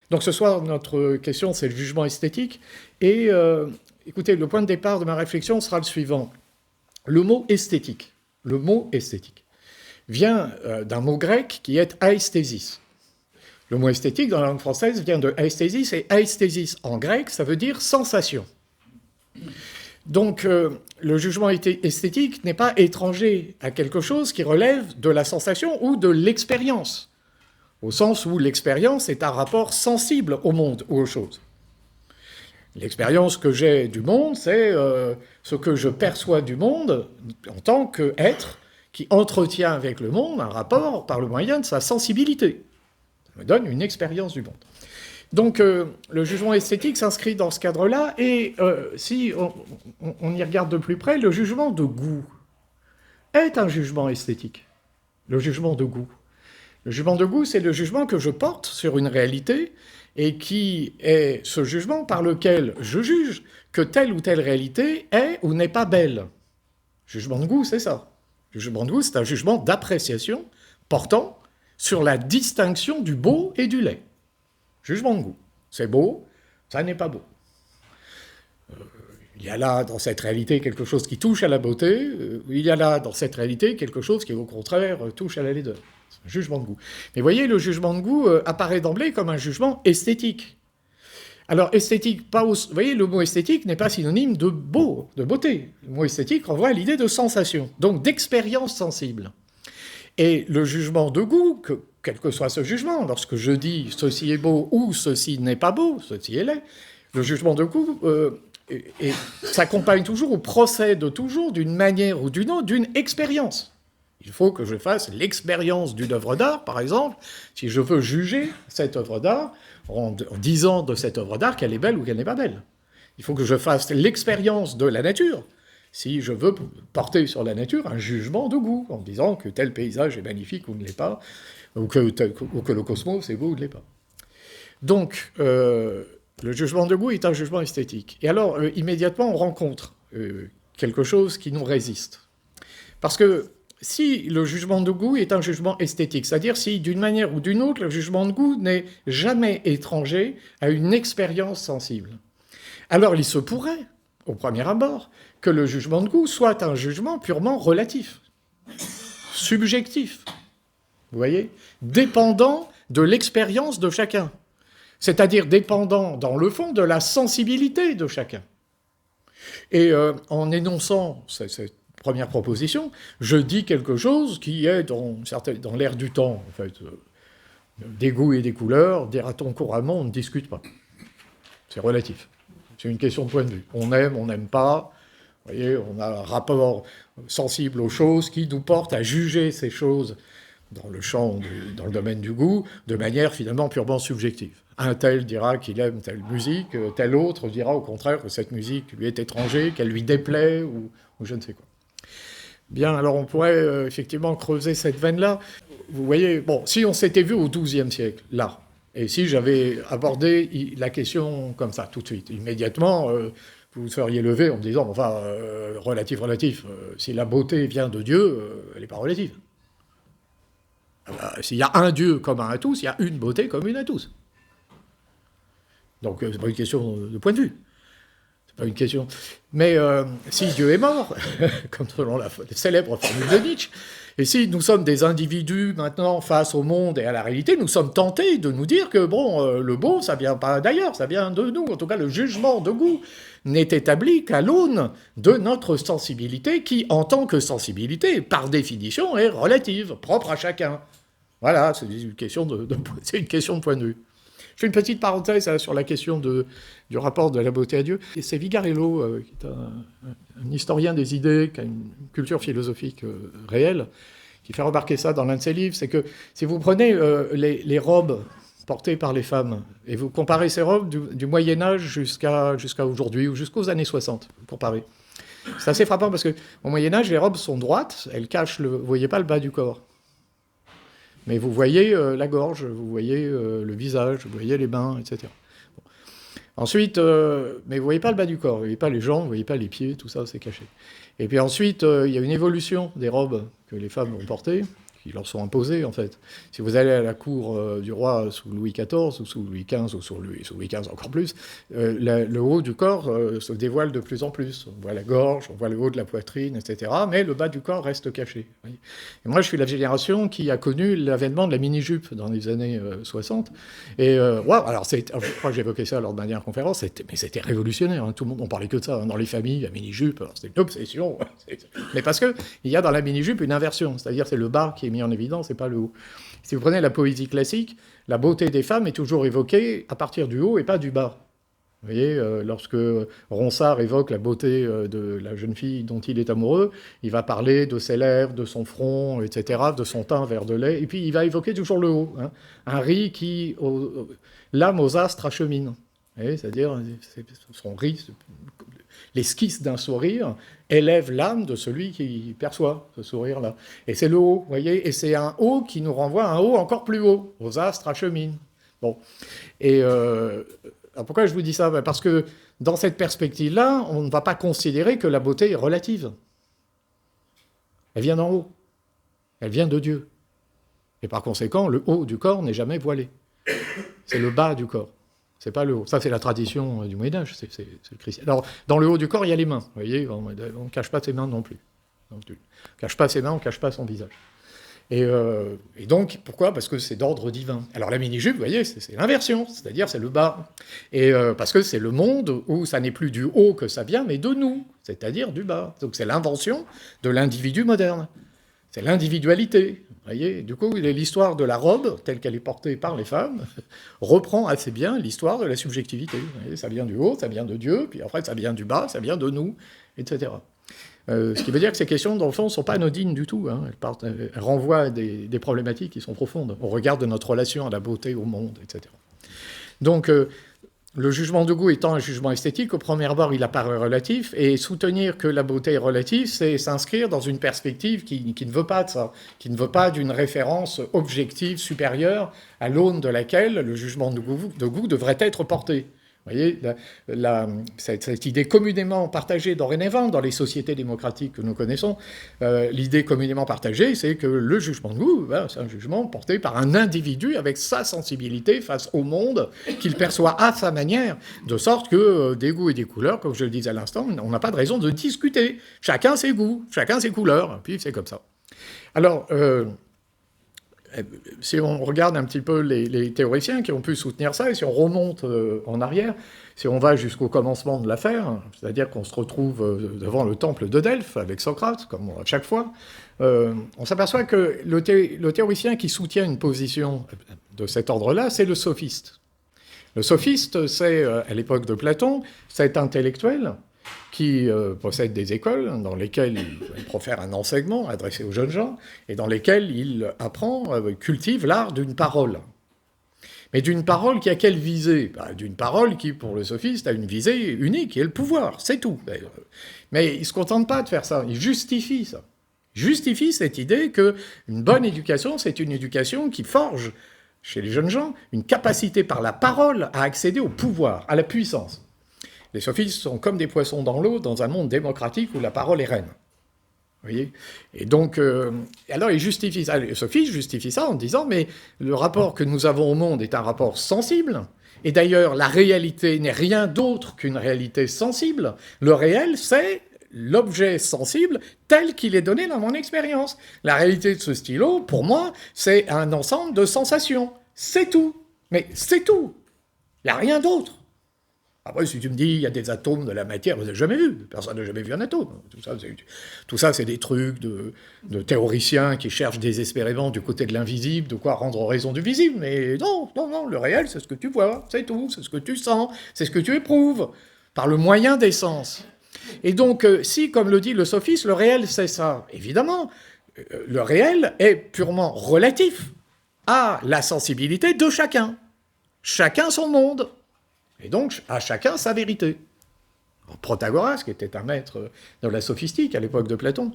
Donc ce soir, notre question, c'est le jugement esthétique. Et écoutez, le point de départ de ma réflexion sera le suivant. Le mot esthétique vient d'un mot grec qui est aesthésis. Le mot esthétique dans la langue française vient de aesthésis, et aesthésis en grec, ça veut dire sensation. Donc le jugement esthétique n'est pas étranger à quelque chose qui relève de la sensation ou de l'expérience, au sens où l'expérience est un rapport sensible au monde ou aux choses. L'expérience que j'ai du monde, c'est ce que je perçois du monde en tant qu'être qui entretient avec le monde un rapport par le moyen de sa sensibilité. Ça me donne une expérience du monde. Donc le jugement esthétique s'inscrit dans ce cadre-là, et si on y regarde de plus près, le jugement de goût est un jugement esthétique. Le jugement de goût. Le jugement de goût, c'est le jugement que je porte sur une réalité, et qui est ce jugement par lequel je juge que telle ou telle réalité est ou n'est pas belle. Jugement de goût, c'est ça. Le jugement de goût, c'est un jugement d'appréciation portant sur la distinction du beau et du laid. Jugement de goût. C'est beau, ça n'est pas beau. Il y a là, dans cette réalité, quelque chose qui touche à la beauté. Il y a là, dans cette réalité, quelque chose qui, au contraire, touche à la laideur. C'est un jugement de goût. Mais voyez, le jugement de goût apparaît d'emblée comme un jugement esthétique. Alors, esthétique, vous voyez, le mot esthétique n'est pas synonyme de beau, de beauté. Le mot esthétique renvoie à l'idée de sensation, donc d'expérience sensible. Et le jugement de goût, quel que soit ce jugement, lorsque je dis ceci est beau ou ceci n'est pas beau, ceci est laid, le jugement de goût s'accompagne toujours ou procède toujours d'une manière ou d'une autre, d'une expérience. Il faut que je fasse l'expérience d'une œuvre d'art, par exemple, si je veux juger cette œuvre d'art, en disant de cette œuvre d'art qu'elle est belle ou qu'elle n'est pas belle. Il faut que je fasse l'expérience de la nature, si je veux porter sur la nature un jugement de goût, en disant que tel paysage est magnifique ou ne l'est pas, ou que le cosmos est beau ou ne l'est pas. Donc, le jugement de goût est un jugement esthétique. Et alors, immédiatement, on rencontre quelque chose qui nous résiste. Parce que si le jugement de goût est un jugement esthétique, c'est-à-dire si, d'une manière ou d'une autre, le jugement de goût n'est jamais étranger à une expérience sensible, alors il se pourrait, au premier abord, que le jugement de goût soit un jugement purement relatif, subjectif, vous voyez, dépendant de l'expérience de chacun, c'est-à-dire dépendant, dans le fond, de la sensibilité de chacun. Et en énonçant cette première proposition, je dis quelque chose qui est dans l'air du temps, en fait. Des goûts et des couleurs, dira-t-on couramment, on ne discute pas. C'est relatif. C'est une question de point de vue. On aime, on n'aime pas. Vous voyez, on a un rapport sensible aux choses qui nous porte à juger ces choses dans le domaine du goût, de manière finalement purement subjective. Un tel dira qu'il aime telle musique, tel autre dira au contraire que cette musique lui est étrangère, qu'elle lui déplaît, ou je ne sais quoi. Bien, alors on pourrait effectivement creuser cette veine-là. Vous voyez, bon, si on s'était vu au XIIe siècle, là, et si j'avais abordé la question comme ça, tout de suite, immédiatement, vous vous seriez levé en me disant, enfin, relatif, si la beauté vient de Dieu, elle n'est pas relative. S'il y a un Dieu commun à tous, il y a une beauté commune à tous. Donc, c'est pas une question de point de vue. C'est pas une question. Mais si Dieu est mort, comme selon la célèbre formule de Nietzsche, et si nous sommes des individus maintenant face au monde et à la réalité, nous sommes tentés de nous dire que, bon, le beau, ça vient pas d'ailleurs, ça vient de nous. En tout cas, le jugement de goût n'est établi qu'à l'aune de notre sensibilité, qui, en tant que sensibilité, par définition, est relative, propre à chacun. Voilà, c'est une question de point de vue. Je fais une petite parenthèse sur la question du rapport de la beauté à Dieu. Et c'est Vigarello, qui est un historien des idées, qui a une culture philosophique réelle, qui fait remarquer ça dans l'un de ses livres. C'est que si vous prenez les robes portées par les femmes, et vous comparez ces robes du Moyen-Âge jusqu'à aujourd'hui, ou jusqu'aux années 60, pour parer. C'est assez frappant parce qu'au Moyen-Âge, les robes sont droites, elles cachent, vous ne voyez pas le bas du corps. mais vous voyez la gorge, vous voyez le visage, vous voyez les mains, etc. Bon. Ensuite, mais vous voyez pas le bas du corps, vous voyez pas les jambes, vous voyez pas les pieds, tout ça, c'est caché. Et puis ensuite, il y a une évolution des robes que les femmes vont porter, qui leur sont imposées, en fait. Si vous allez à la cour du roi sous Louis XIV, ou sous Louis XV, ou sous Louis XV encore plus, le haut du corps se dévoile de plus en plus. On voit la gorge, on voit le haut de la poitrine, etc. Mais le bas du corps reste caché. Et moi, je suis la génération qui a connu l'avènement de la mini-jupe dans les années 60. Et wow, alors, je crois que j'évoquais ça lors de ma dernière conférence, mais c'était révolutionnaire. Hein. Tout le monde, on parlait que de ça. Hein. Dans les familles, la mini-jupe, c'était une obsession. Mais parce qu'il y a dans la mini-jupe une inversion, c'est-à-dire c'est le bas qui est mis en évidence et pas le haut. Si vous prenez la poésie classique, la beauté des femmes est toujours évoquée à partir du haut et pas du bas. Vous voyez, lorsque Ronsard évoque la beauté de la jeune fille dont il est amoureux, il va parler de ses lèvres, de son front, etc., de son teint vert de lait, et puis il va évoquer toujours le haut. Hein. Un riz qui, l'âme aux astres achemine. C'est-à-dire, son riz, l'esquisse d'un sourire, élève l'âme de celui qui perçoit ce sourire-là. Et c'est le haut, vous voyez, et c'est un haut qui nous renvoie à un haut encore plus haut, aux astres acheminent. Bon. Et alors pourquoi je vous dis ça? Parce que dans cette perspective-là, on ne va pas considérer que la beauté est relative. Elle vient d'en haut. Elle vient de Dieu. Et par conséquent, le haut du corps n'est jamais voilé. C'est le bas du corps. C'est pas le haut. Ça, c'est la tradition du Moyen-Âge, c'est le christianisme. Alors, dans le haut du corps, il y a les mains. Vous voyez, on ne cache pas ses mains non plus. On ne cache pas ses mains, on ne cache pas son visage. Et donc, pourquoi? Parce que c'est d'ordre divin. Alors, la mini-jupe, vous voyez, c'est l'inversion, c'est-à-dire c'est le bas. Et parce que c'est le monde où ça n'est plus du haut que ça vient, mais de nous, c'est-à-dire du bas. Donc, c'est l'invention de l'individu moderne. C'est l'individualité. Vous voyez, du coup, l'histoire de la robe, telle qu'elle est portée par les femmes, reprend assez bien l'histoire de la subjectivité. Vous voyez, ça vient du haut, ça vient de Dieu, puis après ça vient du bas, ça vient de nous, etc. Ce qui veut dire que ces questions, dans le fond, ne sont pas anodines du tout. Hein. Elles renvoient à des problématiques qui sont profondes, au regard de notre relation à la beauté, au monde, etc. Donc, le jugement de goût étant un jugement esthétique, au premier abord, il apparaît relatif, et soutenir que la beauté est relative, c'est s'inscrire dans une perspective qui ne veut pas de ça, qui ne veut pas d'une référence objective supérieure à l'aune de laquelle le jugement de goût devrait être porté. Vous voyez, cette idée communément partagée dorénavant dans les sociétés démocratiques que nous connaissons, l'idée communément partagée, c'est que le jugement de goût, c'est un jugement porté par un individu avec sa sensibilité face au monde qu'il perçoit à sa manière, de sorte que des goûts et des couleurs, comme je le disais à l'instant, on n'a pas de raison de discuter. Chacun ses goûts, chacun ses couleurs, puis c'est comme ça. Alors, si on regarde un petit peu les théoriciens qui ont pu soutenir ça, et si on remonte en arrière, si on va jusqu'au commencement de l'affaire, c'est-à-dire qu'on se retrouve devant le temple de Delphes avec Socrate, comme à chaque fois, on s'aperçoit que le théoricien qui soutient une position de cet ordre-là, c'est le sophiste. Le sophiste, c'est, à l'époque de Platon, cet intellectuel qui possède des écoles dans lesquelles il profère un enseignement adressé aux jeunes gens et dans lesquelles il apprend, cultive l'art d'une parole. Mais d'une parole qui a quelle visée? D'une parole qui, pour le sophiste, a une visée unique, qui est le pouvoir, c'est tout. Mais il ne se contente pas de faire ça, il justifie ça. Il justifie cette idée qu'une bonne éducation, c'est une éducation qui forge, chez les jeunes gens, une capacité par la parole à accéder au pouvoir, à la puissance. Les sophistes sont comme des poissons dans l'eau dans un monde démocratique où la parole est reine. Vous voyez? Et donc, alors il justifie ça. Les sophistes justifient ça en disant, mais le rapport que nous avons au monde est un rapport sensible, et d'ailleurs la réalité n'est rien d'autre qu'une réalité sensible. Le réel, c'est l'objet sensible tel qu'il est donné dans mon expérience. La réalité de ce stylo, pour moi, c'est un ensemble de sensations. C'est tout. Mais c'est tout. Il n'y a rien d'autre. Après, si tu me dis, il y a des atomes de la matière, vous n'avez jamais vu. Personne n'a jamais vu un atome. Tout ça, c'est des trucs de théoriciens qui cherchent désespérément du côté de l'invisible, de quoi rendre raison du visible. Mais non, le réel, c'est ce que tu vois, c'est tout, c'est ce que tu sens, c'est ce que tu éprouves, par le moyen des sens. Et donc, si, comme le dit le sophiste, le réel, c'est ça, évidemment, le réel est purement relatif à la sensibilité de chacun. Chacun son monde. Et donc, à chacun sa vérité. Protagoras, qui était un maître de la sophistique à l'époque de Platon,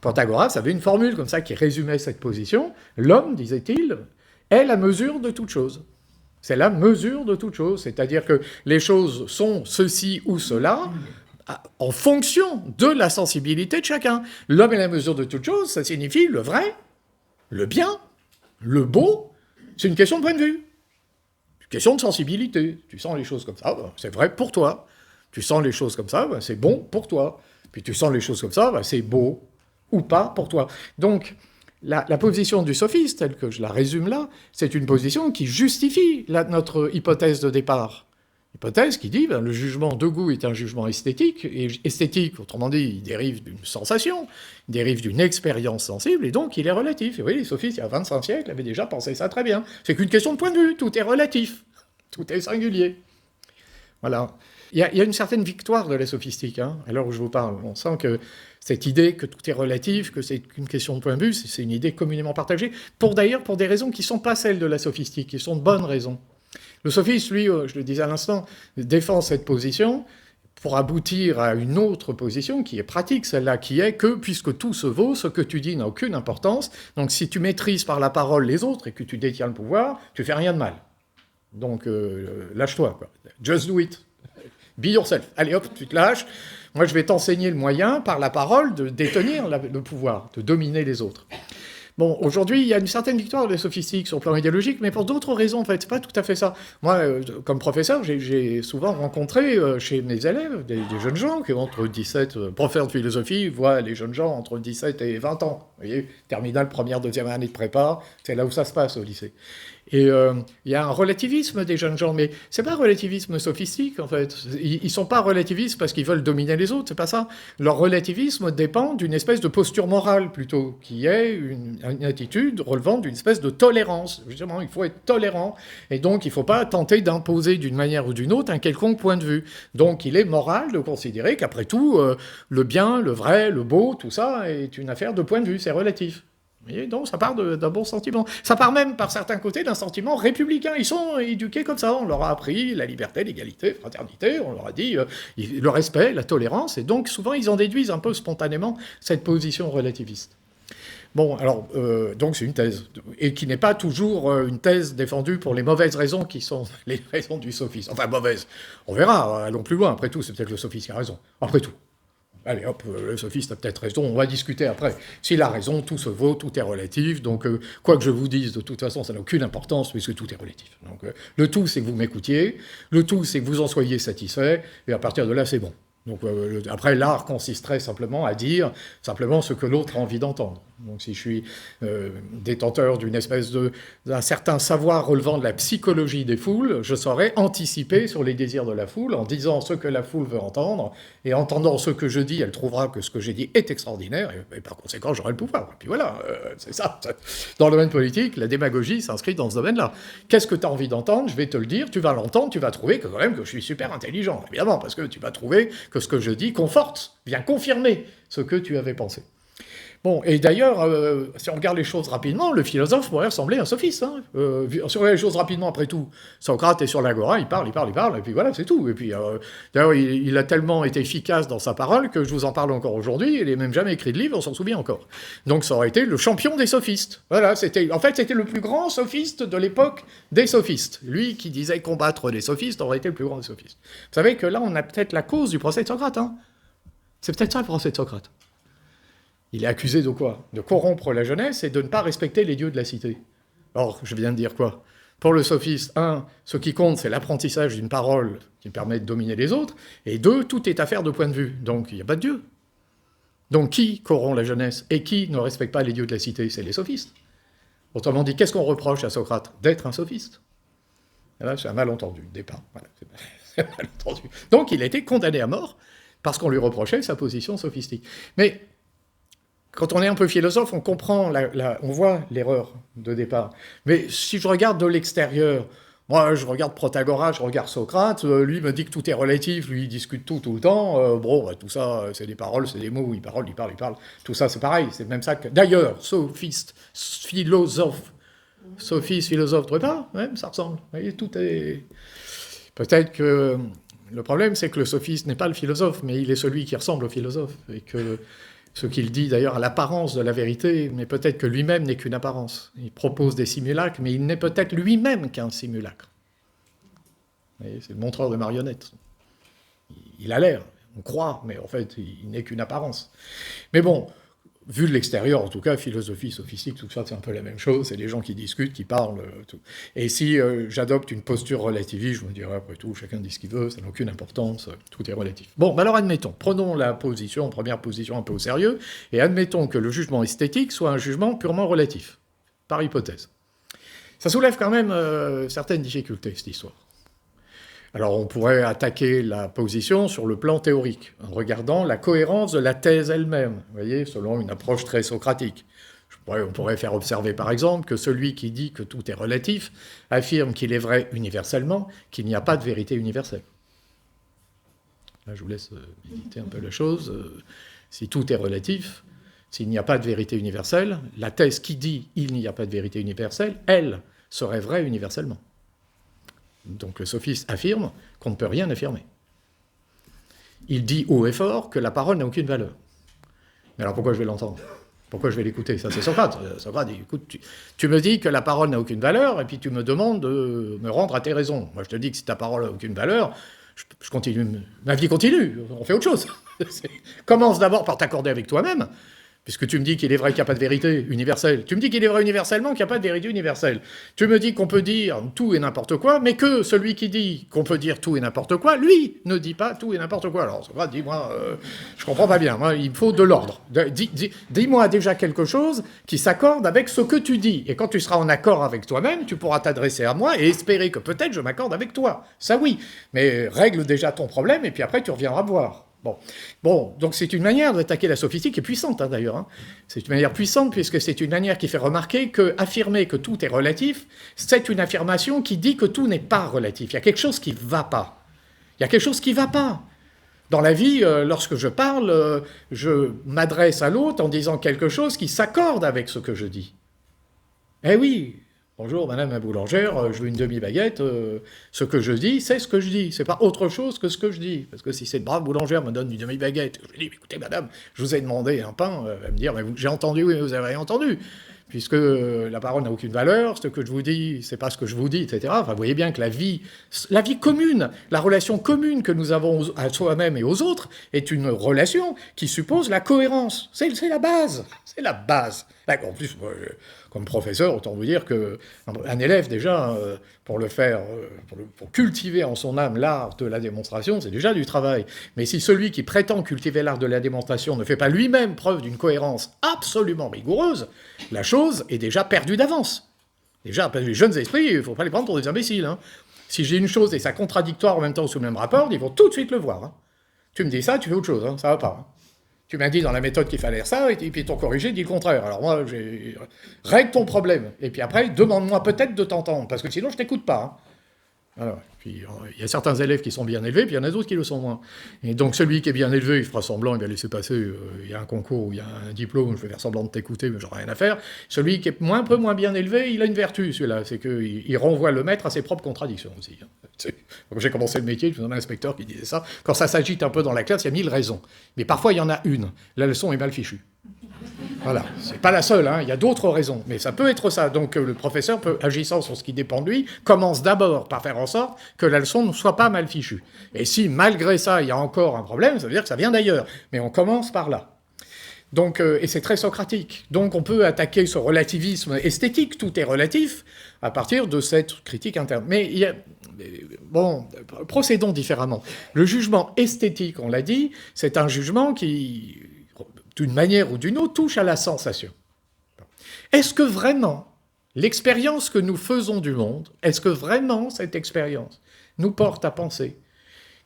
Protagoras avait une formule comme ça qui résumait cette position. L'homme, disait-il, est la mesure de toute chose. C'est la mesure de toute chose, c'est-à-dire que les choses sont ceci ou cela en fonction de la sensibilité de chacun. L'homme est la mesure de toute chose, ça signifie le vrai, le bien, le beau, c'est une question de point de vue, une question de sensibilité. Tu sens les choses comme ça, c'est vrai pour toi. Tu sens les choses comme ça, c'est bon pour toi. Puis tu sens les choses comme ça, c'est beau ou pas pour toi. Donc, la position du sophiste, telle que je la résume là, c'est une position qui justifie notre hypothèse de départ. Hypothèse qui dit le jugement de goût est un jugement esthétique, et esthétique, autrement dit, il dérive d'une sensation, il dérive d'une expérience sensible, et donc il est relatif. Et oui, les sophistes, il y a 25 siècles, avaient déjà pensé ça très bien. C'est qu'une question de point de vue, tout est relatif, tout est singulier. Voilà. Il y a une certaine victoire de la sophistique, hein, à l'heure où je vous parle. On sent que cette idée que tout est relatif, que c'est qu'une question de point de vue, c'est une idée communément partagée, d'ailleurs pour des raisons qui ne sont pas celles de la sophistique, qui sont de bonnes raisons. Le sophiste, lui, je le disais à l'instant, défend cette position pour aboutir à une autre position qui est pratique, celle-là, qui est que, puisque tout se vaut, ce que tu dis n'a aucune importance, donc si tu maîtrises par la parole les autres et que tu détiens le pouvoir, tu fais rien de mal. Donc, lâche-toi, quoi. Just do it. Be yourself. Allez hop, tu te lâches. Moi, je vais t'enseigner le moyen, par la parole, de détenir le pouvoir, de dominer les autres. Bon, aujourd'hui, il y a une certaine victoire des sophistiques sur le plan idéologique, mais pour d'autres raisons, en fait. C'est pas tout à fait ça. Moi, comme professeur, j'ai souvent rencontré chez mes élèves des jeunes gens qui ont entre 17... professeurs de philosophie voient les jeunes gens entre 17 et 20 ans. Vous voyez, terminale, première, deuxième année de prépa, c'est là où ça se passe au lycée. Et il y a un relativisme des jeunes gens, mais c'est pas un relativisme sophistique, en fait. Ils sont pas relativistes parce qu'ils veulent dominer les autres, c'est pas ça. Leur relativisme dépend d'une espèce de posture morale, plutôt, qui est une attitude relevant d'une espèce de tolérance. Justement, il faut être tolérant, et donc il faut pas tenter d'imposer d'une manière ou d'une autre un quelconque point de vue. Donc il est moral de considérer qu'après tout, le bien, le vrai, le beau, tout ça est une affaire de point de vue, c'est relatif. Et donc ça part d'un bon sentiment. Ça part même, par certains côtés, d'un sentiment républicain. Ils sont éduqués comme ça. On leur a appris la liberté, l'égalité, la fraternité. On leur a dit le respect, la tolérance. Et donc souvent, ils en déduisent un peu spontanément cette position relativiste. Bon, alors, donc c'est une thèse. Et qui n'est pas toujours une thèse défendue pour les mauvaises raisons qui sont les raisons du sophisme. Enfin, mauvaises. On verra, allons plus loin. Après tout, c'est peut-être le sophiste qui a raison. Après tout. Allez, hop, le sophiste a peut-être raison, on va discuter après. S'il a raison, tout se vaut, tout est relatif, donc quoi que je vous dise, de toute façon, ça n'a aucune importance, puisque tout est relatif. Donc le tout, c'est que vous m'écoutiez, le tout, c'est que vous en soyez satisfait, et à partir de là, c'est bon. Donc après, l'art consisterait simplement à dire simplement ce que l'autre a envie d'entendre. Donc si je suis détenteur d'un certain savoir relevant de la psychologie des foules, je saurais anticiper sur les désirs de la foule en disant ce que la foule veut entendre, et entendant ce que je dis, elle trouvera que ce que j'ai dit est extraordinaire, et par conséquent, j'aurai le pouvoir. Et puis voilà, c'est ça. Dans le domaine politique, la démagogie s'inscrit dans ce domaine-là. Qu'est-ce que tu as envie d'entendre? Je vais te le dire, tu vas l'entendre, tu vas trouver que quand même que je suis super intelligent, évidemment, parce que tu vas trouver que ce que je dis conforte, vient confirmer ce que tu avais pensé. Bon, et d'ailleurs, si on regarde les choses rapidement, le philosophe pourrait ressembler à un sophiste. Hein. Si on regarde les choses rapidement, après tout, Socrate est sur l'agora, il parle, et puis voilà, c'est tout. Et puis, d'ailleurs, il a tellement été efficace dans sa parole que je vous en parle encore aujourd'hui, il n'a même jamais écrit de livre, on s'en souvient encore. Donc ça aurait été le champion des sophistes. Voilà, c'était le plus grand sophiste de l'époque des sophistes. Lui qui disait combattre les sophistes aurait été le plus grand des sophistes. Vous savez que là, on a peut-être la cause du procès de Socrate. Hein. C'est peut-être ça le procès de Socrate. Il est accusé de quoi? De corrompre la jeunesse et de ne pas respecter les dieux de la cité. Or, je viens de dire quoi? Pour le sophiste, 1, ce qui compte, c'est l'apprentissage d'une parole qui permet de dominer les autres, et 2, tout est affaire de point de vue. Donc, il n'y a pas de dieu. Donc, qui corrompt la jeunesse et qui ne respecte pas les dieux de la cité? C'est les sophistes. Autrement dit, qu'est-ce qu'on reproche à Socrate? D'être un sophiste. Et là, c'est un malentendu, départ. Voilà, c'est un malentendu. Donc, il a été condamné à mort parce qu'on lui reprochait sa position sophistique. Mais quand on est un peu philosophe, on comprend, on voit l'erreur de départ. Mais si je regarde de l'extérieur, moi je regarde Protagoras, je regarde Socrate, lui me dit que tout est relatif, lui il discute tout le temps, tout ça c'est des paroles, c'est des mots, il parle, tout ça c'est pareil, c'est même ça que... D'ailleurs, sophiste, philosophe, sophiste, philosophe, tu vois pas? Ouais, ça ressemble, vous voyez, tout est... Peut-être que Le problème, c'est que le sophiste n'est pas le philosophe, mais il est celui qui ressemble au philosophe. Et que ce qu'il dit d'ailleurs a l'apparence de la vérité, mais peut-être que lui-même n'est qu'une apparence. Il propose des simulacres, mais il n'est peut-être lui-même qu'un simulacre. C'est le montreur de marionnettes. Il a l'air, on croit, mais en fait, il n'est qu'une apparence. Mais bon, vu de l'extérieur, en tout cas, philosophie, sophistique, tout ça, c'est un peu la même chose. C'est des gens qui discutent, qui parlent, tout. Et si j'adopte une posture relativiste, je me dirais, après tout, chacun dit ce qu'il veut, ça n'a aucune importance, tout est relatif. Bon, alors admettons, prenons la première position un peu au sérieux, et admettons que le jugement esthétique soit un jugement purement relatif, par hypothèse. Ça soulève quand même certaines difficultés, cette histoire. Alors on pourrait attaquer la position sur le plan théorique, en regardant la cohérence de la thèse elle-même, vous voyez, selon une approche très socratique. On pourrait faire observer par exemple que celui qui dit que tout est relatif affirme qu'il est vrai universellement, qu'il n'y a pas de vérité universelle. Là je vous laisse méditer un peu la chose. Si tout est relatif, s'il n'y a pas de vérité universelle, la thèse qui dit il n'y a pas de vérité universelle, elle, serait vraie universellement. Donc le sophiste affirme qu'on ne peut rien affirmer. Il dit haut et fort que la parole n'a aucune valeur. Mais alors pourquoi je vais l'entendre? Pourquoi je vais l'écouter? Ça c'est Socrate. Socrate dit, écoute, tu me dis que la parole n'a aucune valeur, et puis tu me demandes de me rendre à tes raisons. Moi je te dis que si ta parole n'a aucune valeur, je continue, ma vie continue, on fait autre chose. Commence d'abord par t'accorder avec toi-même, puisque tu me dis qu'il est vrai qu'il n'y a pas de vérité universelle. Tu me dis qu'il est vrai universellement, qu'il n'y a pas de vérité universelle. Tu me dis qu'on peut dire tout et n'importe quoi, mais que celui qui dit qu'on peut dire tout et n'importe quoi, lui, ne dit pas tout et n'importe quoi. Alors, dis-moi, je comprends pas bien. Moi, il me faut de l'ordre. Dis-moi déjà quelque chose qui s'accorde avec ce que tu dis. Et quand tu seras en accord avec toi-même, tu pourras t'adresser à moi et espérer que peut-être je m'accorde avec toi. Ça, oui. Mais règle déjà ton problème, et puis après, tu reviendras voir. Bon, donc c'est une manière d'attaquer la sophistique qui est puissante d'ailleurs. Hein. C'est une manière puissante puisque c'est une manière qui fait remarquer que affirmer que tout est relatif, c'est une affirmation qui dit que tout n'est pas relatif. Il y a quelque chose qui ne va pas. Il y a quelque chose qui ne va pas. Dans la vie, lorsque je parle, je m'adresse à l'autre en disant quelque chose qui s'accorde avec ce que je dis. Eh oui. Bonjour, madame la boulangère, je veux une demi-baguette. Ce que je dis, c'est ce que je dis. C'est pas autre chose que ce que je dis. Parce que si cette brave boulangère me donne une demi-baguette, je lui dis, écoutez, madame, je vous ai demandé un pain, elle va me dire, mais j'ai entendu, oui, vous avez entendu. Puisque la parole n'a aucune valeur, ce que je vous dis, c'est pas ce que je vous dis, etc. Enfin, vous voyez bien que la vie commune, la relation commune que nous avons à soi-même et aux autres, est une relation qui suppose la cohérence. C'est la base. C'est la base. En plus, moi, comme professeur, autant vous dire qu'un élève, déjà, pour le faire, pour cultiver en son âme l'art de la démonstration, c'est déjà du travail. Mais si celui qui prétend cultiver l'art de la démonstration ne fait pas lui-même preuve d'une cohérence absolument rigoureuse, la chose est déjà perdue d'avance. Déjà, les jeunes esprits, il ne faut pas les prendre pour des imbéciles. Hein. Si j'ai une chose et ça contradictoire en même temps sous le même rapport, ils vont tout de suite le voir. Hein. Tu me dis ça, tu fais autre chose, hein, ça va pas. Hein. Tu m'as dit dans la méthode qu'il fallait ça, et puis ton corrigé dit le contraire. Alors moi, règle ton problème. Et puis après, demande-moi peut-être de t'entendre, parce que sinon, je t'écoute pas. Hein. Alors, puis il y a certains élèves qui sont bien élevés, puis il y en a d'autres qui le sont moins. Et donc celui qui est bien élevé, il fera semblant, il va laisser passer, il y a un concours, il y a un diplôme, je vais faire semblant de t'écouter, mais j'aurai rien à faire. Celui qui est un peu moins bien élevé, il a une vertu, celui-là, c'est qu'il renvoie le maître à ses propres contradictions aussi. Hein. Quand j'ai commencé le métier, je me souviens d'un inspecteur qui disait ça. Quand ça s'agite un peu dans la classe, il y a 1000 raisons. Mais parfois, il y en a une. La leçon est mal fichue. Voilà, c'est pas la seule, hein. Il y a d'autres raisons, mais ça peut être ça. Donc le professeur peut, agissant sur ce qui dépend de lui, commence d'abord par faire en sorte que la leçon ne soit pas mal fichue. Et si malgré ça, il y a encore un problème, ça veut dire que ça vient d'ailleurs. Mais on commence par là. Donc, et c'est très socratique. Donc on peut attaquer ce relativisme esthétique, tout est relatif, à partir de cette critique interne. Mais il y a... Bon, procédons différemment. Le jugement esthétique, on l'a dit, c'est un jugement qui, d'une manière ou d'une autre, touche à la sensation. Est-ce que vraiment, l'expérience que nous faisons du monde, est-ce que vraiment cette expérience nous porte à penser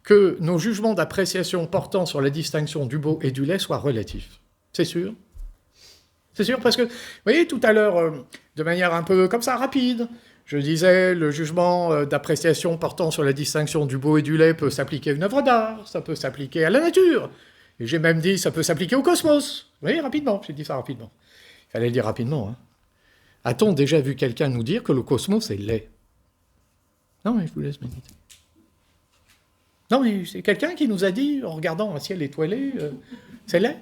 que nos jugements d'appréciation portant sur la distinction du beau et du laid soient relatifs? C'est sûr? C'est sûr, parce que, vous voyez, tout à l'heure, de manière un peu comme ça, rapide, je disais, le jugement d'appréciation portant sur la distinction du beau et du laid peut s'appliquer à une œuvre d'art, ça peut s'appliquer à la nature. Et j'ai même dit, ça peut s'appliquer au cosmos. Vous voyez, rapidement, j'ai dit ça rapidement. Il fallait le dire rapidement. Hein. A-t-on déjà vu quelqu'un nous dire que le cosmos est laid? Non, mais je vous laisse méditer. Non, mais c'est quelqu'un qui nous a dit, en regardant un ciel étoilé, c'est laid.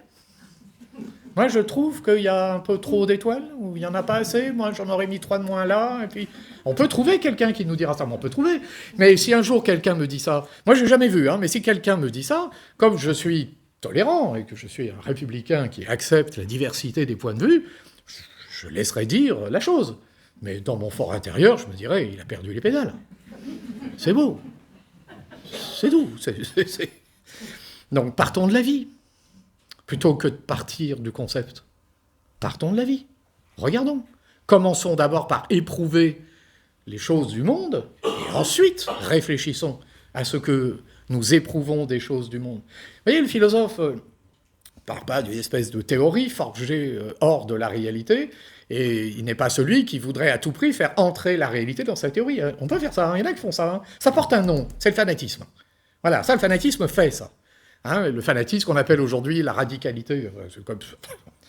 Moi, je trouve qu'il y a un peu trop d'étoiles, ou il n'y en a pas assez. Moi, j'en aurais mis 3 de moins là. Et puis, on peut trouver quelqu'un qui nous dira ça, mais on peut trouver. Mais si un jour quelqu'un me dit ça, moi, je n'ai jamais vu, hein, mais si quelqu'un me dit ça, comme je suis tolérant et que je suis un républicain qui accepte la diversité des points de vue, je laisserai dire la chose. Mais dans mon fort intérieur, je me dirais, il a perdu les pédales. C'est beau. C'est doux. Donc, partons de la vie. Plutôt que de partir du concept. Partons de la vie. Regardons. Commençons d'abord par éprouver les choses du monde, et ensuite réfléchissons à ce que nous éprouvons des choses du monde. Vous voyez, le philosophe ne parle pas d'une espèce de théorie forgée hors de la réalité, et il n'est pas celui qui voudrait à tout prix faire entrer la réalité dans sa théorie. On peut faire ça, il y en a qui font ça. Ça porte un nom, c'est le fanatisme. Voilà, ça, le fanatisme fait ça. Hein, le fanatisme qu'on appelle aujourd'hui la radicalité,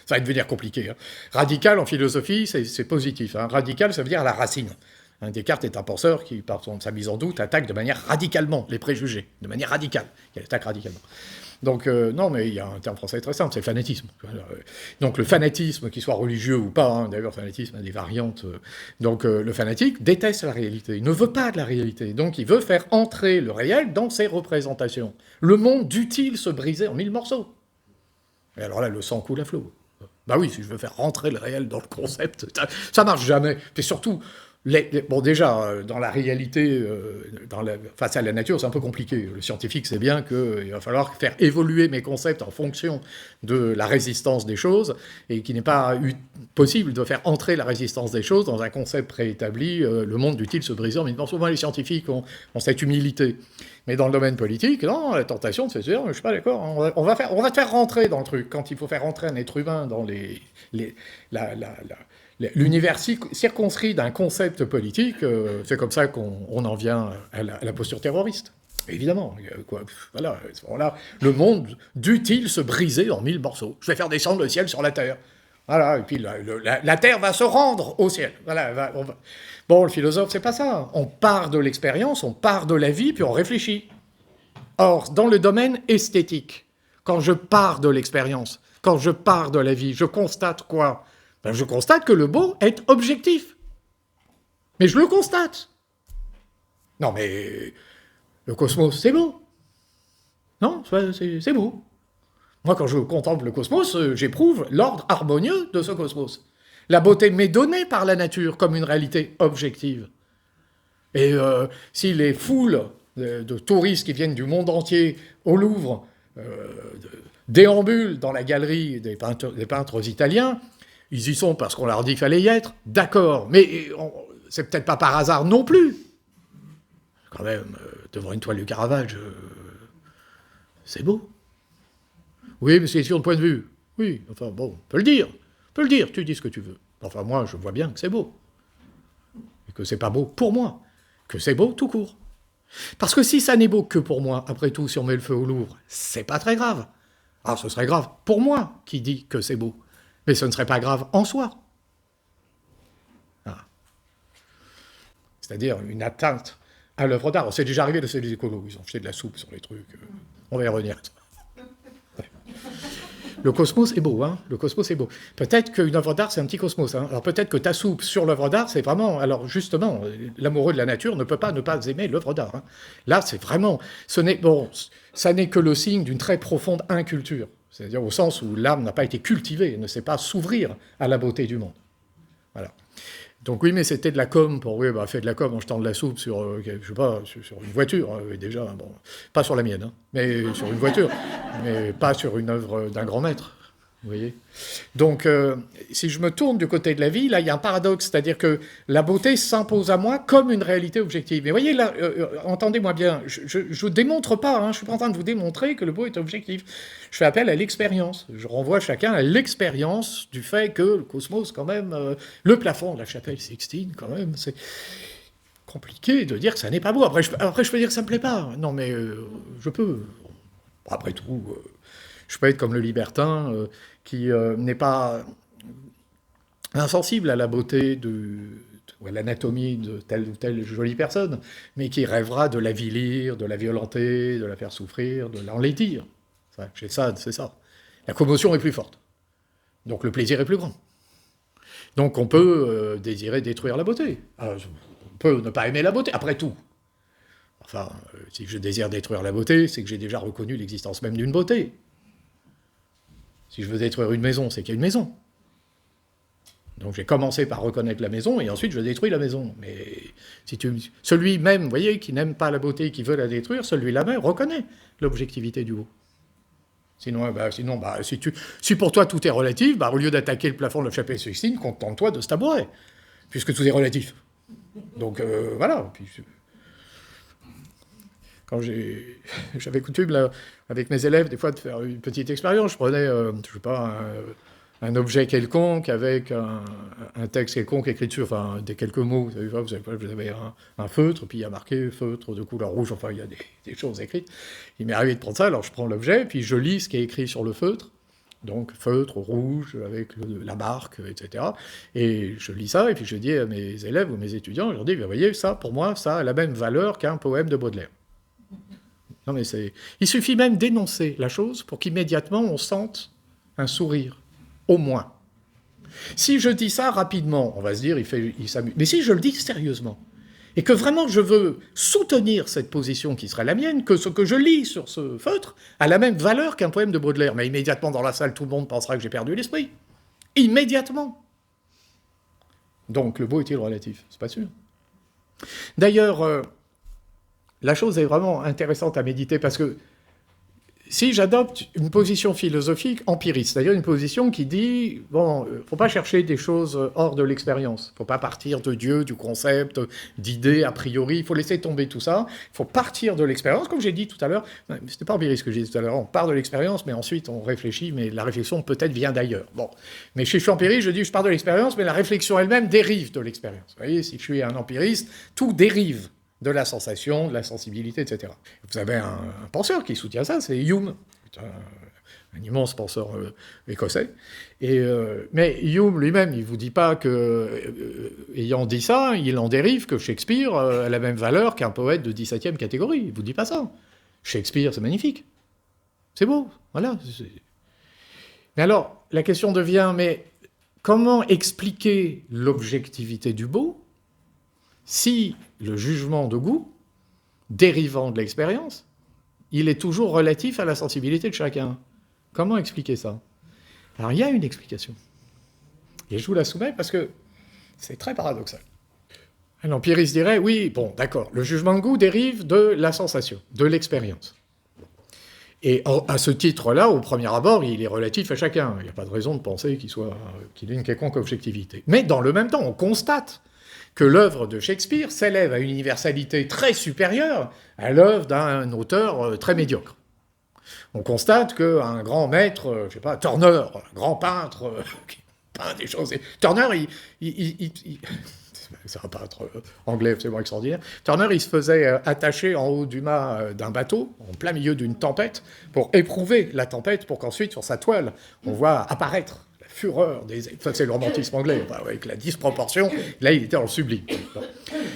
ça va devenir compliqué. Hein. Radical en philosophie, c'est positif. Hein. Radical, ça veut dire à la racine. Hein, Descartes est un penseur qui, par sa mise en doute, attaque de manière radicalement les préjugés, de manière radicale. Il attaque radicalement. Donc, non, mais il y a un terme français très simple, c'est le fanatisme. Donc, le fanatisme, qu'il soit religieux ou pas, hein, d'ailleurs, le fanatisme a des variantes. Donc, le fanatique déteste la réalité. Il ne veut pas de la réalité. Donc, il veut faire entrer le réel dans ses représentations. Le monde dût-il se briser en 1000 morceaux? Et alors là, le sang coule à flot. Bah oui, si je veux faire rentrer le réel dans le concept, ça marche jamais. Et surtout, bon, déjà, dans la réalité, face à la nature, c'est un peu compliqué. Le scientifique sait bien qu'il va falloir faire évoluer mes concepts en fonction de la résistance des choses, et qu'il n'est pas possible de faire entrer la résistance des choses dans un concept préétabli, le monde dût-il se briser en 1000 morceaux. Souvent, les scientifiques ont cette humilité. Mais dans le domaine politique, non, la tentation de se dire, je suis pas d'accord, on va te faire rentrer dans le truc. Quand il faut faire rentrer un être humain dans l'univers circonscrit d'un concept politique, c'est comme ça qu'on en vient à la posture terroriste. Évidemment, voilà, à ce moment-là, le monde dût-il se briser en 1000 morceaux? Je vais faire descendre le ciel sur la terre. Voilà, et puis la terre va se rendre au ciel. Voilà, Bon, le philosophe, c'est pas ça. On part de l'expérience, on part de la vie, puis on réfléchit. Or, dans le domaine esthétique, quand je pars de l'expérience, quand je pars de la vie, je constate quoi? Ben, je constate que le beau est objectif. Mais je le constate. Non, mais le cosmos, c'est beau. Non, c'est beau. Moi, quand je contemple le cosmos, j'éprouve l'ordre harmonieux de ce cosmos. La beauté m'est donnée par la nature comme une réalité objective. Et si les foules de touristes qui viennent du monde entier au Louvre déambulent dans la galerie des peintres italiens, ils y sont parce qu'on leur dit qu'il fallait y être, d'accord, mais c'est peut-être pas par hasard non plus. Quand même, devant une toile du Caravage, c'est beau. Oui, mais c'est sur le point de vue. Oui, enfin bon, on peut le dire, tu dis ce que tu veux. Enfin moi, je vois bien que c'est beau. Et que c'est pas beau pour moi, que c'est beau tout court. Parce que si ça n'est beau que pour moi, après tout, si on met le feu au Louvre, c'est pas très grave. Ah, ce serait grave pour moi qui dit que c'est beau. Mais ce ne serait pas grave en soi. Ah. C'est-à-dire une atteinte à l'œuvre d'art. C'est déjà arrivé de ces écolos, ils ont jeté de la soupe sur les trucs. On va y revenir. Le cosmos est beau, hein. Le cosmos est beau. Peut-être qu'une œuvre d'art, c'est un petit cosmos. Hein. Alors peut-être que ta soupe sur l'œuvre d'art, c'est vraiment... Alors justement, l'amoureux de la nature ne peut pas ne pas aimer l'œuvre d'art. Hein. Là, c'est vraiment... ça n'est que le signe d'une très profonde inculture. C'est-à-dire au sens où l'âme n'a pas été cultivée, ne sait pas s'ouvrir à la beauté du monde. Voilà. Donc oui, mais c'était de la com pour... Oui, fait de la com en jetant de la soupe sur, je sais pas, sur une voiture, hein, déjà, bon, pas sur la mienne, hein, mais sur une voiture, mais pas sur une œuvre d'un grand maître, vous voyez. Donc, si je me tourne du côté de la vie, là, il y a un paradoxe, c'est-à-dire que la beauté s'impose à moi comme une réalité objective. Mais voyez, là, entendez-moi bien, je ne démontre pas, hein, je ne suis pas en train de vous démontrer que le beau est objectif. Je fais appel à l'expérience. Je renvoie chacun à l'expérience du fait que le cosmos, quand même, le plafond de la chapelle Sixtine, quand même, c'est compliqué de dire que ça n'est pas beau. Après, je peux dire que ça ne me plaît pas. Non, mais je peux. Après tout, je peux être comme le libertin qui n'est pas insensible à la beauté ou à l'anatomie de telle ou telle jolie personne, mais qui rêvera de la vilir, de la violenter, de la faire souffrir, de l'enlaidir. Chez Sade, c'est ça. La commotion est plus forte. Donc le plaisir est plus grand. Donc on peut désirer détruire la beauté. Alors, on peut ne pas aimer la beauté, après tout. Enfin, si je désire détruire la beauté, c'est que j'ai déjà reconnu l'existence même d'une beauté. Si je veux détruire une maison, c'est qu'il y a une maison. Donc j'ai commencé par reconnaître la maison, et ensuite je détruis la maison. Mais celui même, vous voyez, qui n'aime pas la beauté, qui veut la détruire, celui-là même reconnaît l'objectivité du beau. Sinon, si pour toi tout est relatif, au lieu d'attaquer le plafond de la chapelle Sixtine, contente-toi de ce tabouret, puisque tout est relatif. Donc voilà. Puis, quand j'avais coutume, là, avec mes élèves, des fois, de faire une petite expérience. Je prenais, je sais pas, un objet quelconque avec un texte quelconque écrit dessus, enfin, des quelques mots. Vous avez un feutre, puis il y a marqué feutre de couleur rouge, enfin, il y a des choses écrites. Il m'est arrivé de prendre ça, alors je prends l'objet, puis je lis ce qui est écrit sur le feutre. Donc, feutre rouge, avec la marque, etc. Et je lis ça, et puis je dis à mes élèves ou mes étudiants, je leur dis, vous voyez, ça, pour moi, ça a la même valeur qu'un poème de Baudelaire. Non, mais il suffit même d'énoncer la chose pour qu'immédiatement on sente un sourire, au moins. Si je dis ça rapidement, on va se dire, il s'amuse. Mais si je le dis sérieusement, et que vraiment je veux soutenir cette position qui serait la mienne, que ce que je lis sur ce feutre a la même valeur qu'un poème de Baudelaire, mais immédiatement dans la salle, tout le monde pensera que j'ai perdu l'esprit. Immédiatement. Donc le beau est-il relatif? C'est pas sûr. D'ailleurs, la chose est vraiment intéressante à méditer, parce que si j'adopte une position philosophique empiriste, c'est-à-dire une position qui dit, bon, faut pas chercher des choses hors de l'expérience, faut pas partir de Dieu, du concept, d'idées a priori, il faut laisser tomber tout ça, il faut partir de l'expérience, comme j'ai dit tout à l'heure, c'était pas empiriste ce que j'ai dit tout à l'heure, on part de l'expérience, mais ensuite on réfléchit, mais la réflexion peut-être vient d'ailleurs. Bon, mais si je suis empiriste, je dis je pars de l'expérience, mais la réflexion elle-même dérive de l'expérience. Vous voyez, si je suis un empiriste, tout dérive de la sensation, de la sensibilité, etc. Vous avez un penseur qui soutient ça, c'est Hume, un immense penseur écossais. Mais Hume lui-même, il ne vous dit pas que, ayant dit ça, il en dérive que Shakespeare a la même valeur qu'un poète de 17e catégorie. Il ne vous dit pas ça. Shakespeare, c'est magnifique. C'est beau, voilà. Mais alors, la question devient, mais comment expliquer l'objectivité du beau si le jugement de goût, dérivant de l'expérience, il est toujours relatif à la sensibilité de chacun? Comment expliquer ça? Alors, il y a une explication. Et je vous la soumets parce que c'est très paradoxal. Un empiriste dirait, oui, bon, d'accord, le jugement de goût dérive de la sensation, de l'expérience. Et à ce titre-là, au premier abord, il est relatif à chacun. Il n'y a pas de raison de penser qu'il ait une quelconque objectivité. Mais dans le même temps, on constate que l'œuvre de Shakespeare s'élève à une universalité très supérieure à l'œuvre d'un auteur très médiocre. On constate qu'un grand maître, je sais pas, Turner, un grand peintre, qui peint des choses... Turner, c'est un peintre anglais absolument extraordinaire. Turner, il se faisait attacher en haut du mât d'un bateau, en plein milieu d'une tempête, pour éprouver la tempête, pour qu'ensuite, sur sa toile, on voit apparaître fureur des... Enfin, c'est le romantisme anglais, avec la disproportion. Là, il était en sublime. Bon.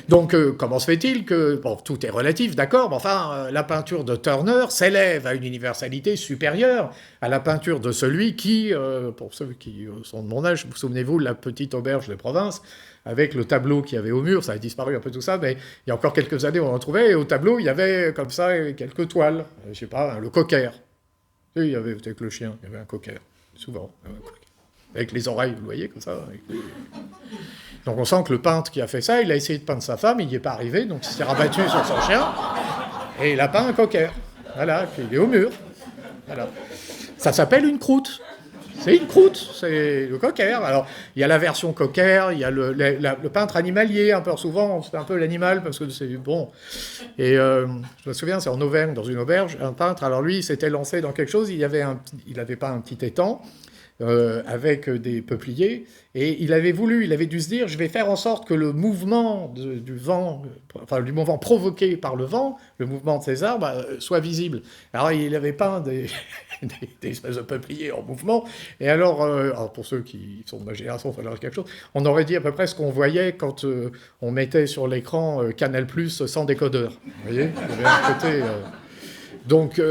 Donc, comment se fait-il que... Bon, tout est relatif, d'accord, mais enfin, la peinture de Turner s'élève à une universalité supérieure à la peinture de celui qui, pour ceux qui sont de mon âge, vous souvenez-vous, la petite auberge de province, avec le tableau qu'il y avait au mur, ça a disparu un peu tout ça, mais il y a encore quelques années, on en trouvait, et au tableau, il y avait comme ça quelques toiles. Je sais pas, le cocker. Il y avait, avec le chien, il y avait un cocker, souvent, avec les oreilles, vous voyez, comme ça. Donc on sent que le peintre qui a fait ça, il a essayé de peindre sa femme, il n'y est pas arrivé, donc il s'est rabattu sur son chien, et il a peint un cocker. Voilà, puis il est au mur. Voilà. Ça s'appelle une croûte. C'est une croûte, c'est le cocker. Alors, il y a la version cocker, il y a le peintre animalier, un peu souvent, c'est un peu l'animal, parce que c'est bon. Et je me souviens, c'est en Auvergne, dans une auberge, un peintre, alors lui, il s'était lancé dans quelque chose, il n'avait pas un petit étang, avec des peupliers, et il avait dû se dire, je vais faire en sorte que le mouvement du vent, enfin du mouvement provoqué par le vent, le mouvement de ces arbres, soit visible. Alors il avait peint des espèces de peupliers en mouvement, et alors pour ceux qui sont de ma génération, il faudrait quelque chose, on aurait dit à peu près ce qu'on voyait quand on mettait sur l'écran Canal+, sans décodeur. Vous voyez, il y avait un côté... Donc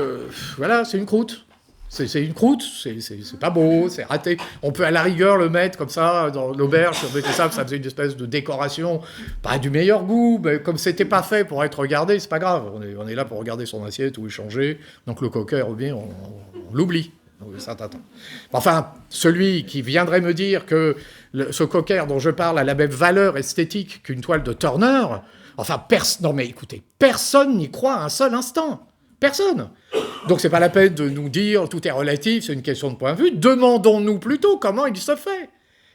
voilà, c'est une croûte. C'est une croûte, c'est pas beau, c'est raté. On peut à la rigueur le mettre comme ça dans l'auberge, on mettait ça faisait une espèce de décoration, pas du meilleur goût, mais comme c'était pas fait pour être regardé, c'est pas grave. On est là pour regarder son assiette ou échanger. Donc le coquet revient, on l'oublie. Enfin, celui qui viendrait me dire que ce cocker dont je parle a la même valeur esthétique qu'une toile de Turner, enfin, non mais écoutez, personne n'y croit un seul instant. Personne. Donc c'est pas la peine de nous dire tout est relatif, c'est une question de point de vue. Demandons-nous plutôt comment il se fait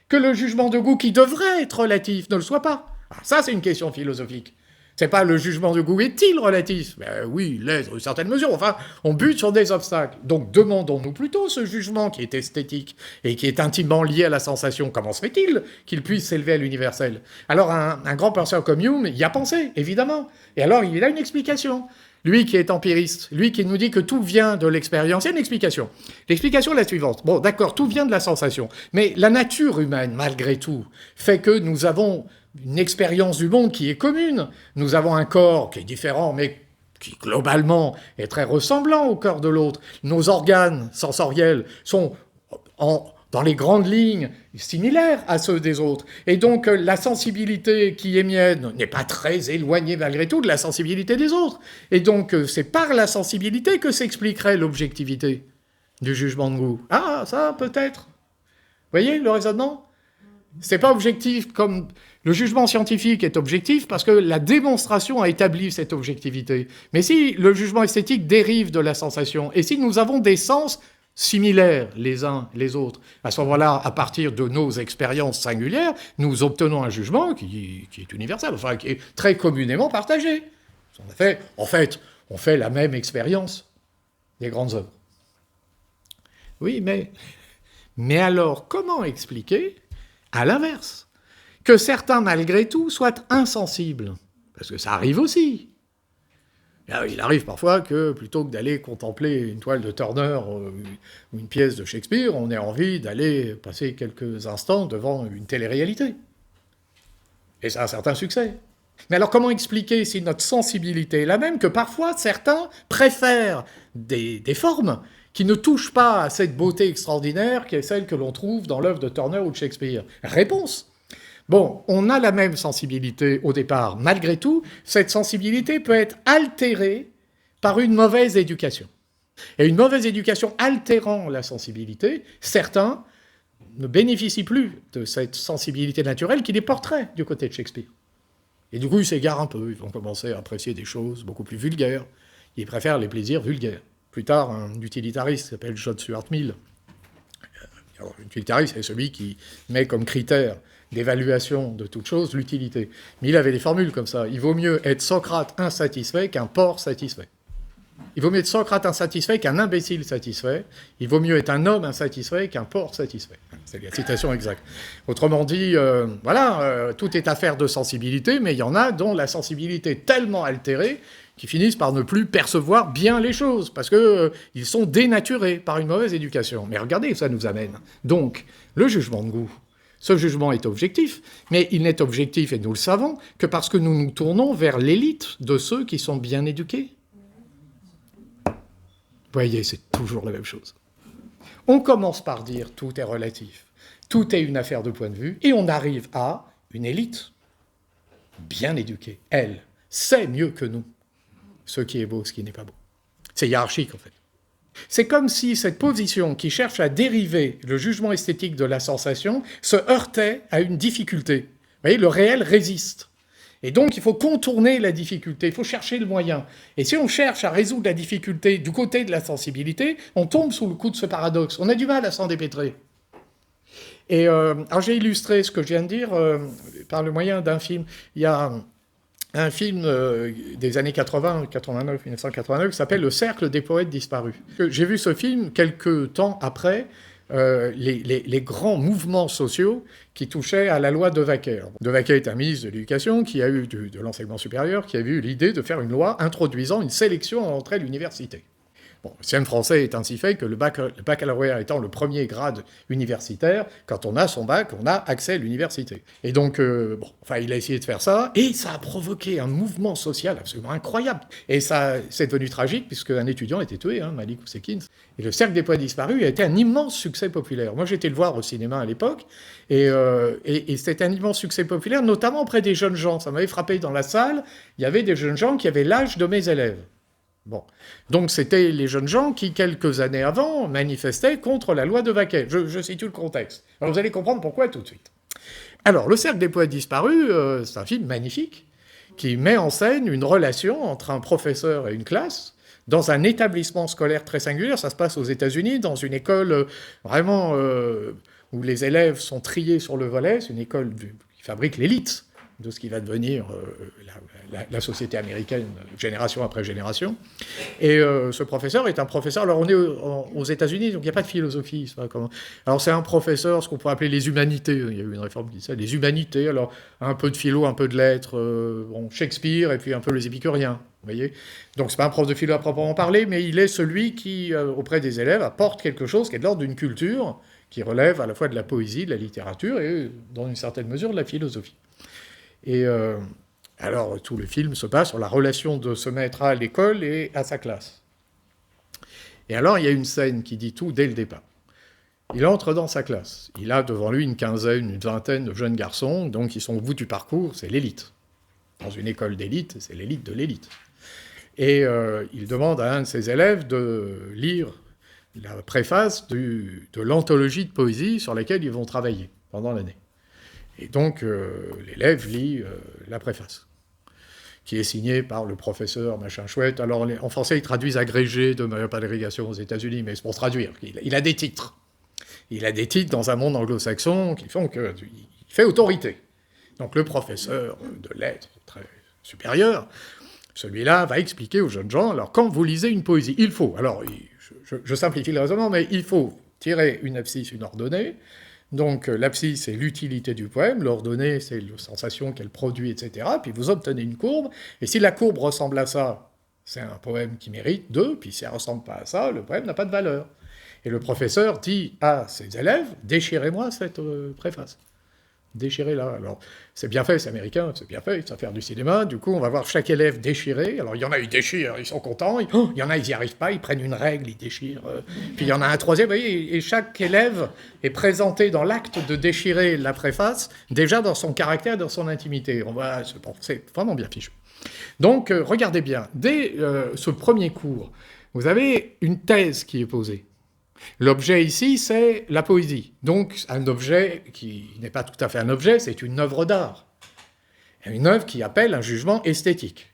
que le jugement de goût qui devrait être relatif ne le soit pas. Alors ça, c'est une question philosophique. C'est pas le jugement de goût est-il relatif? Ben oui, il l'est dans une certaine mesure. Enfin, on bute sur des obstacles. Donc demandons-nous plutôt ce jugement qui est esthétique et qui est intimement lié à la sensation. Comment se fait-il qu'il puisse s'élever à l'universel? Alors un grand penseur comme Hume y a pensé, évidemment. Et alors il a une explication. Lui qui est empiriste, lui qui nous dit que tout vient de l'expérience, il y a une explication. L'explication est la suivante. Bon, d'accord, tout vient de la sensation. Mais la nature humaine, malgré tout, fait que nous avons une expérience du monde qui est commune. Nous avons un corps qui est différent, mais qui globalement est très ressemblant au corps de l'autre. Nos organes sensoriels sont dans les grandes lignes similaires à ceux des autres. Et donc la sensibilité qui est mienne n'est pas très éloignée malgré tout de la sensibilité des autres. Et donc c'est par la sensibilité que s'expliquerait l'objectivité du jugement de goût. Ah, ça peut-être. Vous voyez le raisonnement? C'est pas objectif comme... Le jugement scientifique est objectif parce que la démonstration a établi cette objectivité. Mais si le jugement esthétique dérive de la sensation, et si nous avons des sens similaires les uns les autres, à ce moment-là, à partir de nos expériences singulières, nous obtenons un jugement qui est universel, enfin qui est très communément partagé. En fait, on fait la même expérience des grandes œuvres. Oui, mais alors, comment expliquer, à l'inverse, que certains, malgré tout, soient insensibles? Parce que ça arrive aussi. Il arrive parfois que, plutôt que d'aller contempler une toile de Turner ou une pièce de Shakespeare, on ait envie d'aller passer quelques instants devant une télé-réalité. Et ça a un certain succès. Mais alors comment expliquer, si notre sensibilité est la même, que parfois certains préfèrent des formes qui ne touchent pas à cette beauté extraordinaire qui est celle que l'on trouve dans l'œuvre de Turner ou de Shakespeare? Réponse. Bon, on a la même sensibilité au départ. Malgré tout, cette sensibilité peut être altérée par une mauvaise éducation. Et une mauvaise éducation altérant la sensibilité, certains ne bénéficient plus de cette sensibilité naturelle qui les porterait du côté de Shakespeare. Et du coup, ils s'égarent un peu, ils vont commencer à apprécier des choses beaucoup plus vulgaires. Ils préfèrent les plaisirs vulgaires. Plus tard, un utilitariste qui s'appelle John Stuart Mill. Alors, l'utilitariste, c'est celui qui met comme critère d'évaluation de toute chose l'utilité. Mais il avait des formules comme ça. Il vaut mieux être Socrate insatisfait qu'un porc satisfait. Il vaut mieux être Socrate insatisfait qu'un imbécile satisfait. Il vaut mieux être un homme insatisfait qu'un porc satisfait. C'est la citation exacte. Autrement dit, tout est affaire de sensibilité, mais il y en a dont la sensibilité est tellement altérée qui finissent par ne plus percevoir bien les choses, parce qu'ils sont dénaturés par une mauvaise éducation. Mais regardez où ça nous amène. Donc, le jugement de goût. Ce jugement est objectif, mais il n'est objectif, et nous le savons, que parce que nous nous tournons vers l'élite de ceux qui sont bien éduqués. Vous voyez, c'est toujours la même chose. On commence par dire tout est relatif, tout est une affaire de point de vue, et on arrive à une élite bien éduquée. Elle sait mieux que nous ce qui est beau, ce qui n'est pas beau. C'est hiérarchique, en fait. C'est comme si cette position qui cherche à dériver le jugement esthétique de la sensation se heurtait à une difficulté. Vous voyez, le réel résiste. Et donc, il faut contourner la difficulté, il faut chercher le moyen. Et si on cherche à résoudre la difficulté du côté de la sensibilité, on tombe sous le coup de ce paradoxe. On a du mal à s'en dépêtrer. Et alors j'ai illustré ce que je viens de dire par le moyen d'un film. Il y a un film des années 80, 89, 1989, qui s'appelle « Le cercle des poètes disparus ». J'ai vu ce film quelques temps après les grands mouvements sociaux qui touchaient à la loi de Vaquet. De Vaquet est un ministre de l'Éducation qui a eu de l'enseignement supérieur, qui a eu l'idée de faire une loi introduisant une sélection à l'entrée de l'université. Bon, le système français est ainsi fait que le baccalauréat étant le premier grade universitaire, quand on a son bac, on a accès à l'université. Et donc, il a essayé de faire ça, et ça a provoqué un mouvement social absolument incroyable. Et ça, c'est devenu tragique, puisqu'un étudiant a été tué, Malik Oussekine. Et le Cercle des Poètes Disparus a été un immense succès populaire. Moi, j'étais le voir au cinéma à l'époque, et c'était un immense succès populaire, notamment auprès des jeunes gens. Ça m'avait frappé dans la salle, il y avait des jeunes gens qui avaient l'âge de mes élèves. Bon. Donc c'était les jeunes gens qui, quelques années avant, manifestaient contre la loi de Vaquet. Je situe le contexte. Alors vous allez comprendre pourquoi tout de suite. Alors, Le Cercle des Poètes Disparus, c'est un film magnifique qui met en scène une relation entre un professeur et une classe dans un établissement scolaire très singulier. Ça se passe aux États-Unis, dans une école vraiment où les élèves sont triés sur le volet. C'est une école qui fabrique l'élite de ce qui va devenir la société américaine, génération après génération. Et ce professeur est un professeur... Alors, on est aux États-Unis, donc il n'y a pas de philosophie. Alors, c'est un professeur, ce qu'on pourrait appeler les humanités. Il y a eu une réforme qui dit ça, les humanités. Alors, un peu de philo, un peu de lettres, Shakespeare, et puis un peu les épicuriens. Vous voyez ? Donc, c'est pas un prof de philo à proprement parler, mais il est celui qui, auprès des élèves, apporte quelque chose qui est de l'ordre d'une culture qui relève à la fois de la poésie, de la littérature, et, dans une certaine mesure, de la philosophie. Et alors, tout le film se passe sur la relation de ce maître à l'école et à sa classe. Et alors, il y a une scène qui dit tout dès le départ. Il entre dans sa classe. Il a devant lui une quinzaine, une vingtaine de jeunes garçons, donc ils sont au bout du parcours, c'est l'élite. Dans une école d'élite, c'est l'élite de l'élite. Et il demande à un de ses élèves de lire la préface de l'anthologie de poésie sur laquelle ils vont travailler pendant l'année. Et donc, l'élève lit la préface, qui est signée par le professeur, machin chouette. Alors, en français, ils traduisent agrégé de manière pas d'irrigation aux États-Unis, mais c'est pour traduire. Il a des titres. Il a des titres dans un monde anglo-saxon qui font qu'il fait autorité. Donc, le professeur de lettres très supérieur, celui-là va expliquer aux jeunes gens, alors, quand vous lisez une poésie, il faut, alors, je simplifie le raisonnement, mais il faut tirer une abscisse, une ordonnée. Donc l'abscisse, c'est l'utilité du poème, l'ordonnée, c'est la sensation qu'elle produit, etc. Puis vous obtenez une courbe, et si la courbe ressemble à ça, c'est un poème qui mérite 2, puis si elle ne ressemble pas à ça, le poème n'a pas de valeur. Et le professeur dit à ses élèves, déchirez-moi cette préface. Déchirez-la. Alors, c'est bien fait, c'est américain, c'est bien fait, ça fait du cinéma. Du coup, on va voir chaque élève déchirer. Alors, il y en a, ils déchirent, ils sont contents. Il y en a, ils n'y arrivent pas, ils prennent une règle, ils déchirent. Puis il y en a un troisième, vous voyez, et chaque élève est présenté dans l'acte de déchirer la préface, déjà dans son caractère, dans son intimité. C'est vraiment bien fichu. Donc, regardez bien, dès ce premier cours, vous avez une thèse qui est posée. L'objet ici, c'est la poésie. Donc, un objet qui n'est pas tout à fait un objet, c'est une œuvre d'art. Une œuvre qui appelle un jugement esthétique.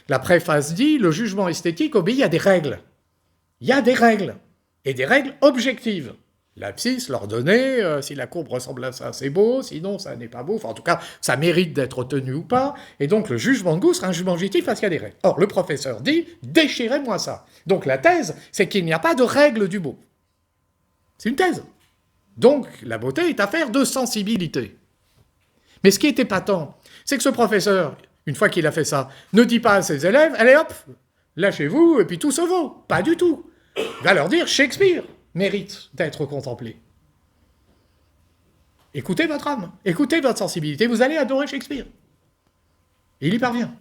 La préface dit, le jugement esthétique obéit à des règles. Il y a des règles, et des règles objectives. L'abscisse, l'ordonnée, si la courbe ressemble à ça, c'est beau, sinon ça n'est pas beau. Enfin, en tout cas, ça mérite d'être tenu ou pas. Et donc, le jugement de goût sera un jugement objectif parce qu'il y a des règles. Or, le professeur dit, déchirez-moi ça. Donc, la thèse, c'est qu'il n'y a pas de règle du beau. C'est une thèse. Donc, la beauté est affaire de sensibilité. Mais ce qui est épatant, c'est que ce professeur, une fois qu'il a fait ça, ne dit pas à ses élèves, allez hop, lâchez-vous, et puis tout se vaut. Pas du tout. Il va leur dire, Shakespeare mérite d'être contemplé. Écoutez votre âme, écoutez votre sensibilité, vous allez adorer Shakespeare. Et il y parvient.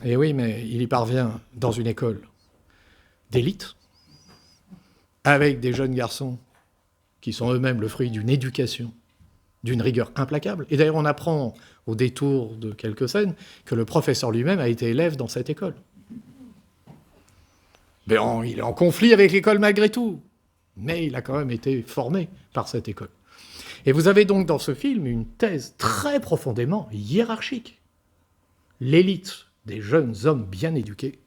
Et oui, mais il y parvient dans une école d'élite, avec des jeunes garçons qui sont eux-mêmes le fruit d'une éducation, d'une rigueur implacable. Et d'ailleurs, on apprend au détour de quelques scènes que le professeur lui-même a été élève dans cette école. Mais il est en conflit avec l'école malgré tout, mais il a quand même été formé par cette école. Et vous avez donc dans ce film une thèse très profondément hiérarchique. L'élite des jeunes hommes bien éduqués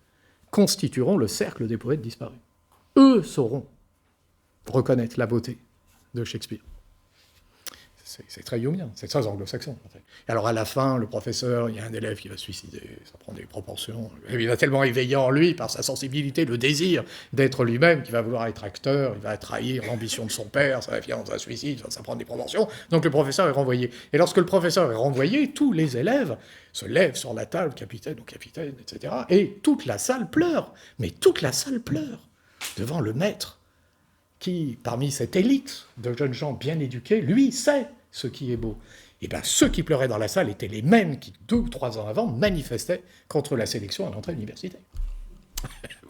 constitueront le cercle des poètes disparus. Eux sauront reconnaître la beauté de Shakespeare. C'est très jungien, c'est très anglo-saxon. Alors à la fin, le professeur, il y a un élève qui va se suicider, ça prend des proportions. Il va tellement éveiller en lui, par sa sensibilité, le désir d'être lui-même, qu'il va vouloir être acteur, il va trahir l'ambition de son père, ça va finir dans un suicide, ça prend des proportions. Donc le professeur est renvoyé. Et lorsque le professeur est renvoyé, tous les élèves se lèvent sur la table, capitaine ou capitaine, etc. Et toute la salle pleure, mais toute la salle pleure devant le maître qui, parmi cette élite de jeunes gens bien éduqués, lui sait ce qui est beau. Et bien, ceux qui pleuraient dans la salle étaient les mêmes qui, 2 ou 3 ans avant, manifestaient contre la sélection à l'entrée de l'université.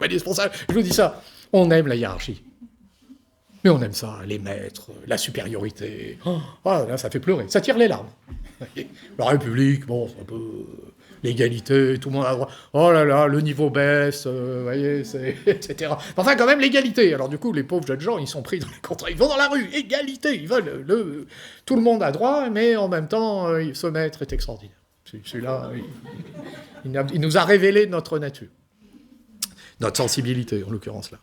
C'est pour ça, je vous dis ça, on aime la hiérarchie. Mais on aime ça, les maîtres, la supériorité. Là, ça fait pleurer, ça tire les larmes. La République, bon, c'est un peu... l'égalité, tout le monde a droit. Oh là là, le niveau baisse, voyez, etc. Enfin, quand même, l'égalité. Alors du coup, les pauvres jeunes gens, ils sont pris dans les contrats. Ils vont dans la rue, égalité. Ils veulent tout le monde a droit, mais en même temps, ce maître est extraordinaire. Celui-là, il nous a révélé notre nature. Notre sensibilité, en l'occurrence là.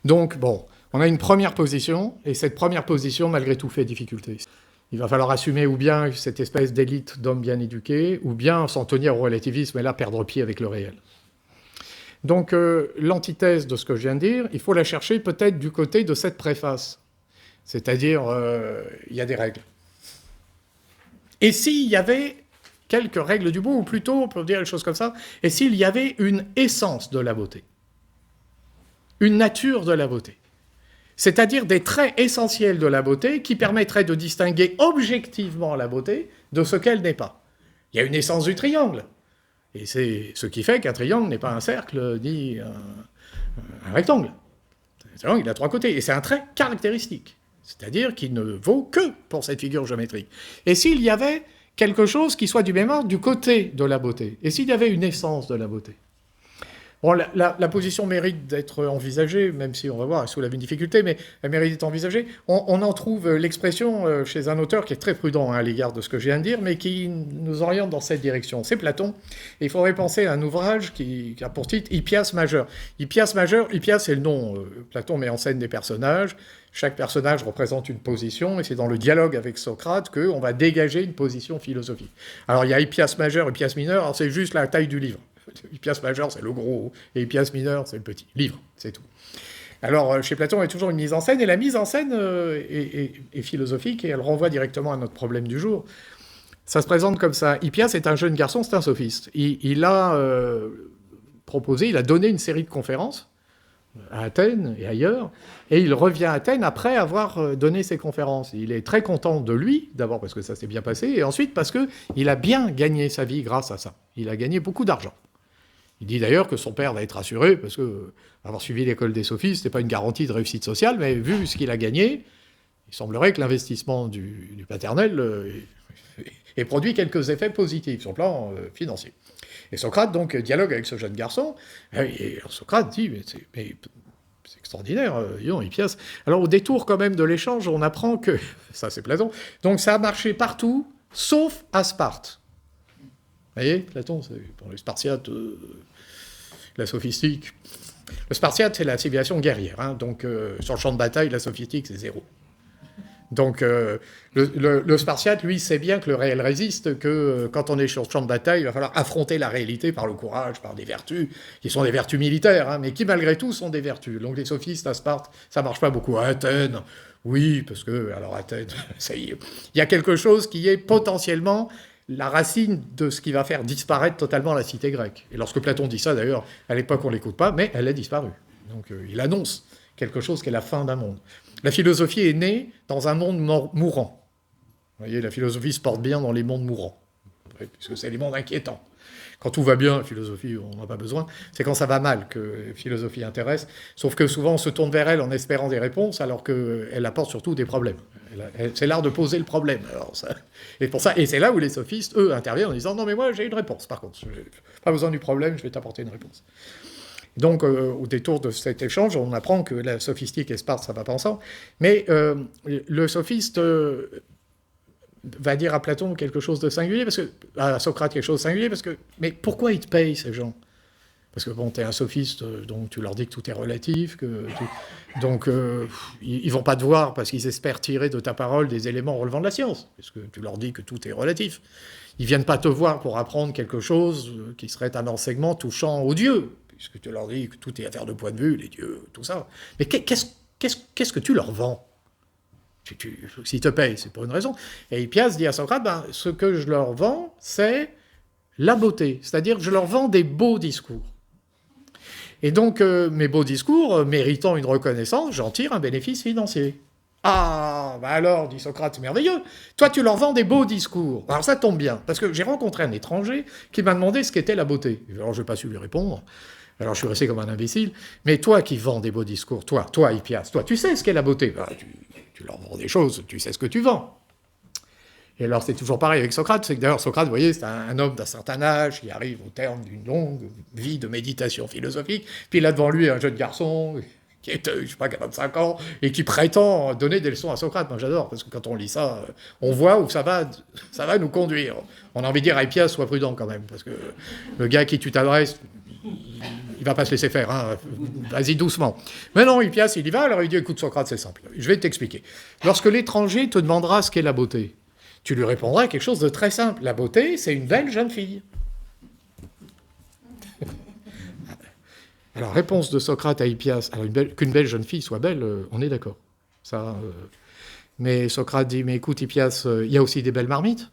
Donc, bon, on a une première position, et cette première position, malgré tout, fait difficulté. Il va falloir assumer ou bien cette espèce d'élite d'hommes bien éduqués, ou bien s'en tenir au relativisme et là perdre pied avec le réel. Donc l'antithèse de ce que je viens de dire, il faut la chercher peut-être du côté de cette préface. C'est-à-dire, il y a des règles. Et s'il y avait quelques règles du beau, ou plutôt, on peut dire les choses comme ça, et s'il y avait une essence de la beauté, une nature de la beauté, c'est-à-dire des traits essentiels de la beauté qui permettraient de distinguer objectivement la beauté de ce qu'elle n'est pas. Il y a une essence du triangle, et c'est ce qui fait qu'un triangle n'est pas un cercle ni un rectangle. Un triangle, il a 3 côtés, et c'est un trait caractéristique, c'est-à-dire qu'il ne vaut que pour cette figure géométrique. Et s'il y avait quelque chose qui soit du même ordre du côté de la beauté, et s'il y avait une essence de la beauté. Bon, la position mérite d'être envisagée, même si on va voir, elle soulève une difficulté, mais elle mérite d'être envisagée. On en trouve l'expression chez un auteur qui est très prudent à l'égard de ce que je viens de dire, mais qui nous oriente dans cette direction. C'est Platon. Et il faudrait penser à un ouvrage qui a pour titre Hippias majeur. Hippias majeur, Hippias c'est le nom. Platon met en scène des personnages. Chaque personnage représente une position, et c'est dans le dialogue avec Socrate qu'on va dégager une position philosophique. Alors il y a Hippias majeur, Hippias mineur, alors c'est juste la taille du livre. Hippias majeur, c'est le gros, et Hippias mineur, c'est le petit. Livre, c'est tout. Alors, chez Platon, il y a toujours une mise en scène, et la mise en scène est philosophique, et elle renvoie directement à notre problème du jour. Ça se présente comme ça. Hippias est un jeune garçon, c'est un sophiste. Il a proposé, il a donné une série de conférences à Athènes et ailleurs, et il revient à Athènes après avoir donné ses conférences. Il est très content de lui, d'abord parce que ça s'est bien passé, et ensuite parce qu'il a bien gagné sa vie grâce à ça. Il a gagné beaucoup d'argent. Il dit d'ailleurs que son père va être assuré, parce que avoir suivi l'école des sophistes, ce n'est pas une garantie de réussite sociale, mais vu ce qu'il a gagné, il semblerait que l'investissement du paternel ait produit quelques effets positifs sur le plan financier. Et Socrate, donc, dialogue avec ce jeune garçon, et Socrate dit, mais c'est extraordinaire, Hippias. Alors, au détour quand même de l'échange, on apprend que, ça c'est Platon, donc ça a marché partout, sauf à Sparte. Vous voyez, Platon, c'est pour les Spartiates, la sophistique. Le Spartiate, c'est la civilisation guerrière, hein, donc sur le champ de bataille, la sophistique, c'est 0. Donc le Spartiate, lui, sait bien que le réel résiste, que quand on est sur le champ de bataille, il va falloir affronter la réalité par le courage, par des vertus, qui sont des vertus militaires, hein, mais qui malgré tout sont des vertus. Donc les sophistes à Sparte, ça marche pas beaucoup. À Athènes, oui, parce que, alors Athènes, ça y est, il y a quelque chose qui est potentiellement la racine de ce qui va faire disparaître totalement la cité grecque. Et lorsque Platon dit ça, d'ailleurs, à l'époque, on ne l'écoute pas, mais elle a disparu. Donc il annonce quelque chose qui est la fin d'un monde. La philosophie est née dans un monde mourant. Vous voyez, la philosophie se porte bien dans les mondes mourants, puisque c'est les mondes inquiétants. Quand tout va bien, la philosophie, on n'en a pas besoin. C'est quand ça va mal que la philosophie intéresse. Sauf que souvent, on se tourne vers elle en espérant des réponses, alors qu'elle apporte surtout des problèmes. C'est l'art de poser le problème. Alors ça, et c'est là où les sophistes, eux, interviennent en disant « Non, mais moi, j'ai une réponse, par contre. Je n'ai pas besoin du problème, je vais t'apporter une réponse. » Donc, au détour de cet échange, on apprend que la sophistique et Sparte, ça ne va pas ensemble. Mais le sophiste va dire à Platon quelque chose de singulier, à Socrate quelque chose de singulier, mais pourquoi ils te payent, ces gens ? Parce que bon, tu es un sophiste, donc tu leur dis que tout est relatif, donc ils vont pas te voir parce qu'ils espèrent tirer de ta parole des éléments relevant de la science, parce que tu leur dis que tout est relatif. Ils viennent pas te voir pour apprendre quelque chose qui serait un enseignement touchant aux dieux, puisque tu leur dis que tout est affaire de point de vue, les dieux, tout ça. Mais qu'est-ce que tu leur vends? S'ils te payent, c'est pour une raison. Et Hippias dit à Socrate, ce que je leur vends, c'est la beauté. C'est-à-dire que je leur vends des beaux discours. Et donc, mes beaux discours, méritant une reconnaissance, j'en tire un bénéfice financier. Ah, alors, dit Socrate, c'est merveilleux. Toi, tu leur vends des beaux discours. Alors ça tombe bien, parce que j'ai rencontré un étranger qui m'a demandé ce qu'était la beauté. Alors, je n'ai pas su lui répondre. Alors, je suis resté comme un imbécile. Mais toi qui vends des beaux discours, toi, Hippias, toi, tu sais ce qu'est la beauté. Tu leur vends des choses, tu sais ce que tu vends. Et alors, c'est toujours pareil avec Socrate. C'est que d'ailleurs, Socrate, vous voyez, c'est un homme d'un certain âge qui arrive au terme d'une longue vie de méditation philosophique. Puis il a devant lui un jeune garçon qui est, je sais pas, 45 ans, et qui prétend donner des leçons à Socrate. Moi, j'adore, parce que quand on lit ça, on voit où ça va nous conduire. On a envie de dire à Hippias, sois prudent quand même, parce que le gars à qui tu t'adresses, il va pas se laisser faire, hein. Vas-y doucement. Mais non, Hippias, il y va, alors il dit, écoute Socrate, c'est simple, je vais t'expliquer. Lorsque l'étranger te demandera ce qu'est la beauté, tu lui répondras quelque chose de très simple. La beauté, c'est une belle jeune fille. Alors, réponse de Socrate à Hippias, alors qu'une belle jeune fille soit belle, on est d'accord. Ça, mais Socrate dit, mais écoute Hippias, il y a aussi des belles marmites.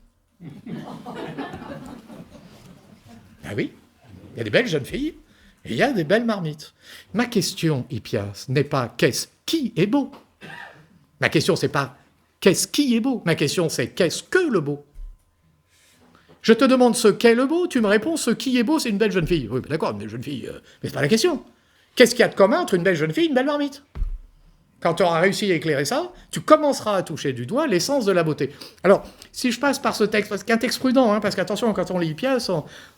Ah oui, il y a des belles jeunes filles, et il y a des belles marmites. Ma question, Hippias, n'est pas qui est beau. Ma question, c'est pas qu'est-ce qui est beau. Ma question, c'est qu'est-ce que le beau. Je te demande ce qu'est le beau, tu me réponds ce qui est beau, c'est une belle jeune fille. Oui, d'accord, une belle jeune fille, mais c'est pas la question. Qu'est-ce qu'il y a de commun entre une belle jeune fille et une belle marmite? Quand tu auras réussi à éclairer ça, tu commenceras à toucher du doigt l'essence de la beauté. Alors, si je passe par ce texte, parce qu'un texte prudent, hein, parce qu'attention, quand on lit Hippias,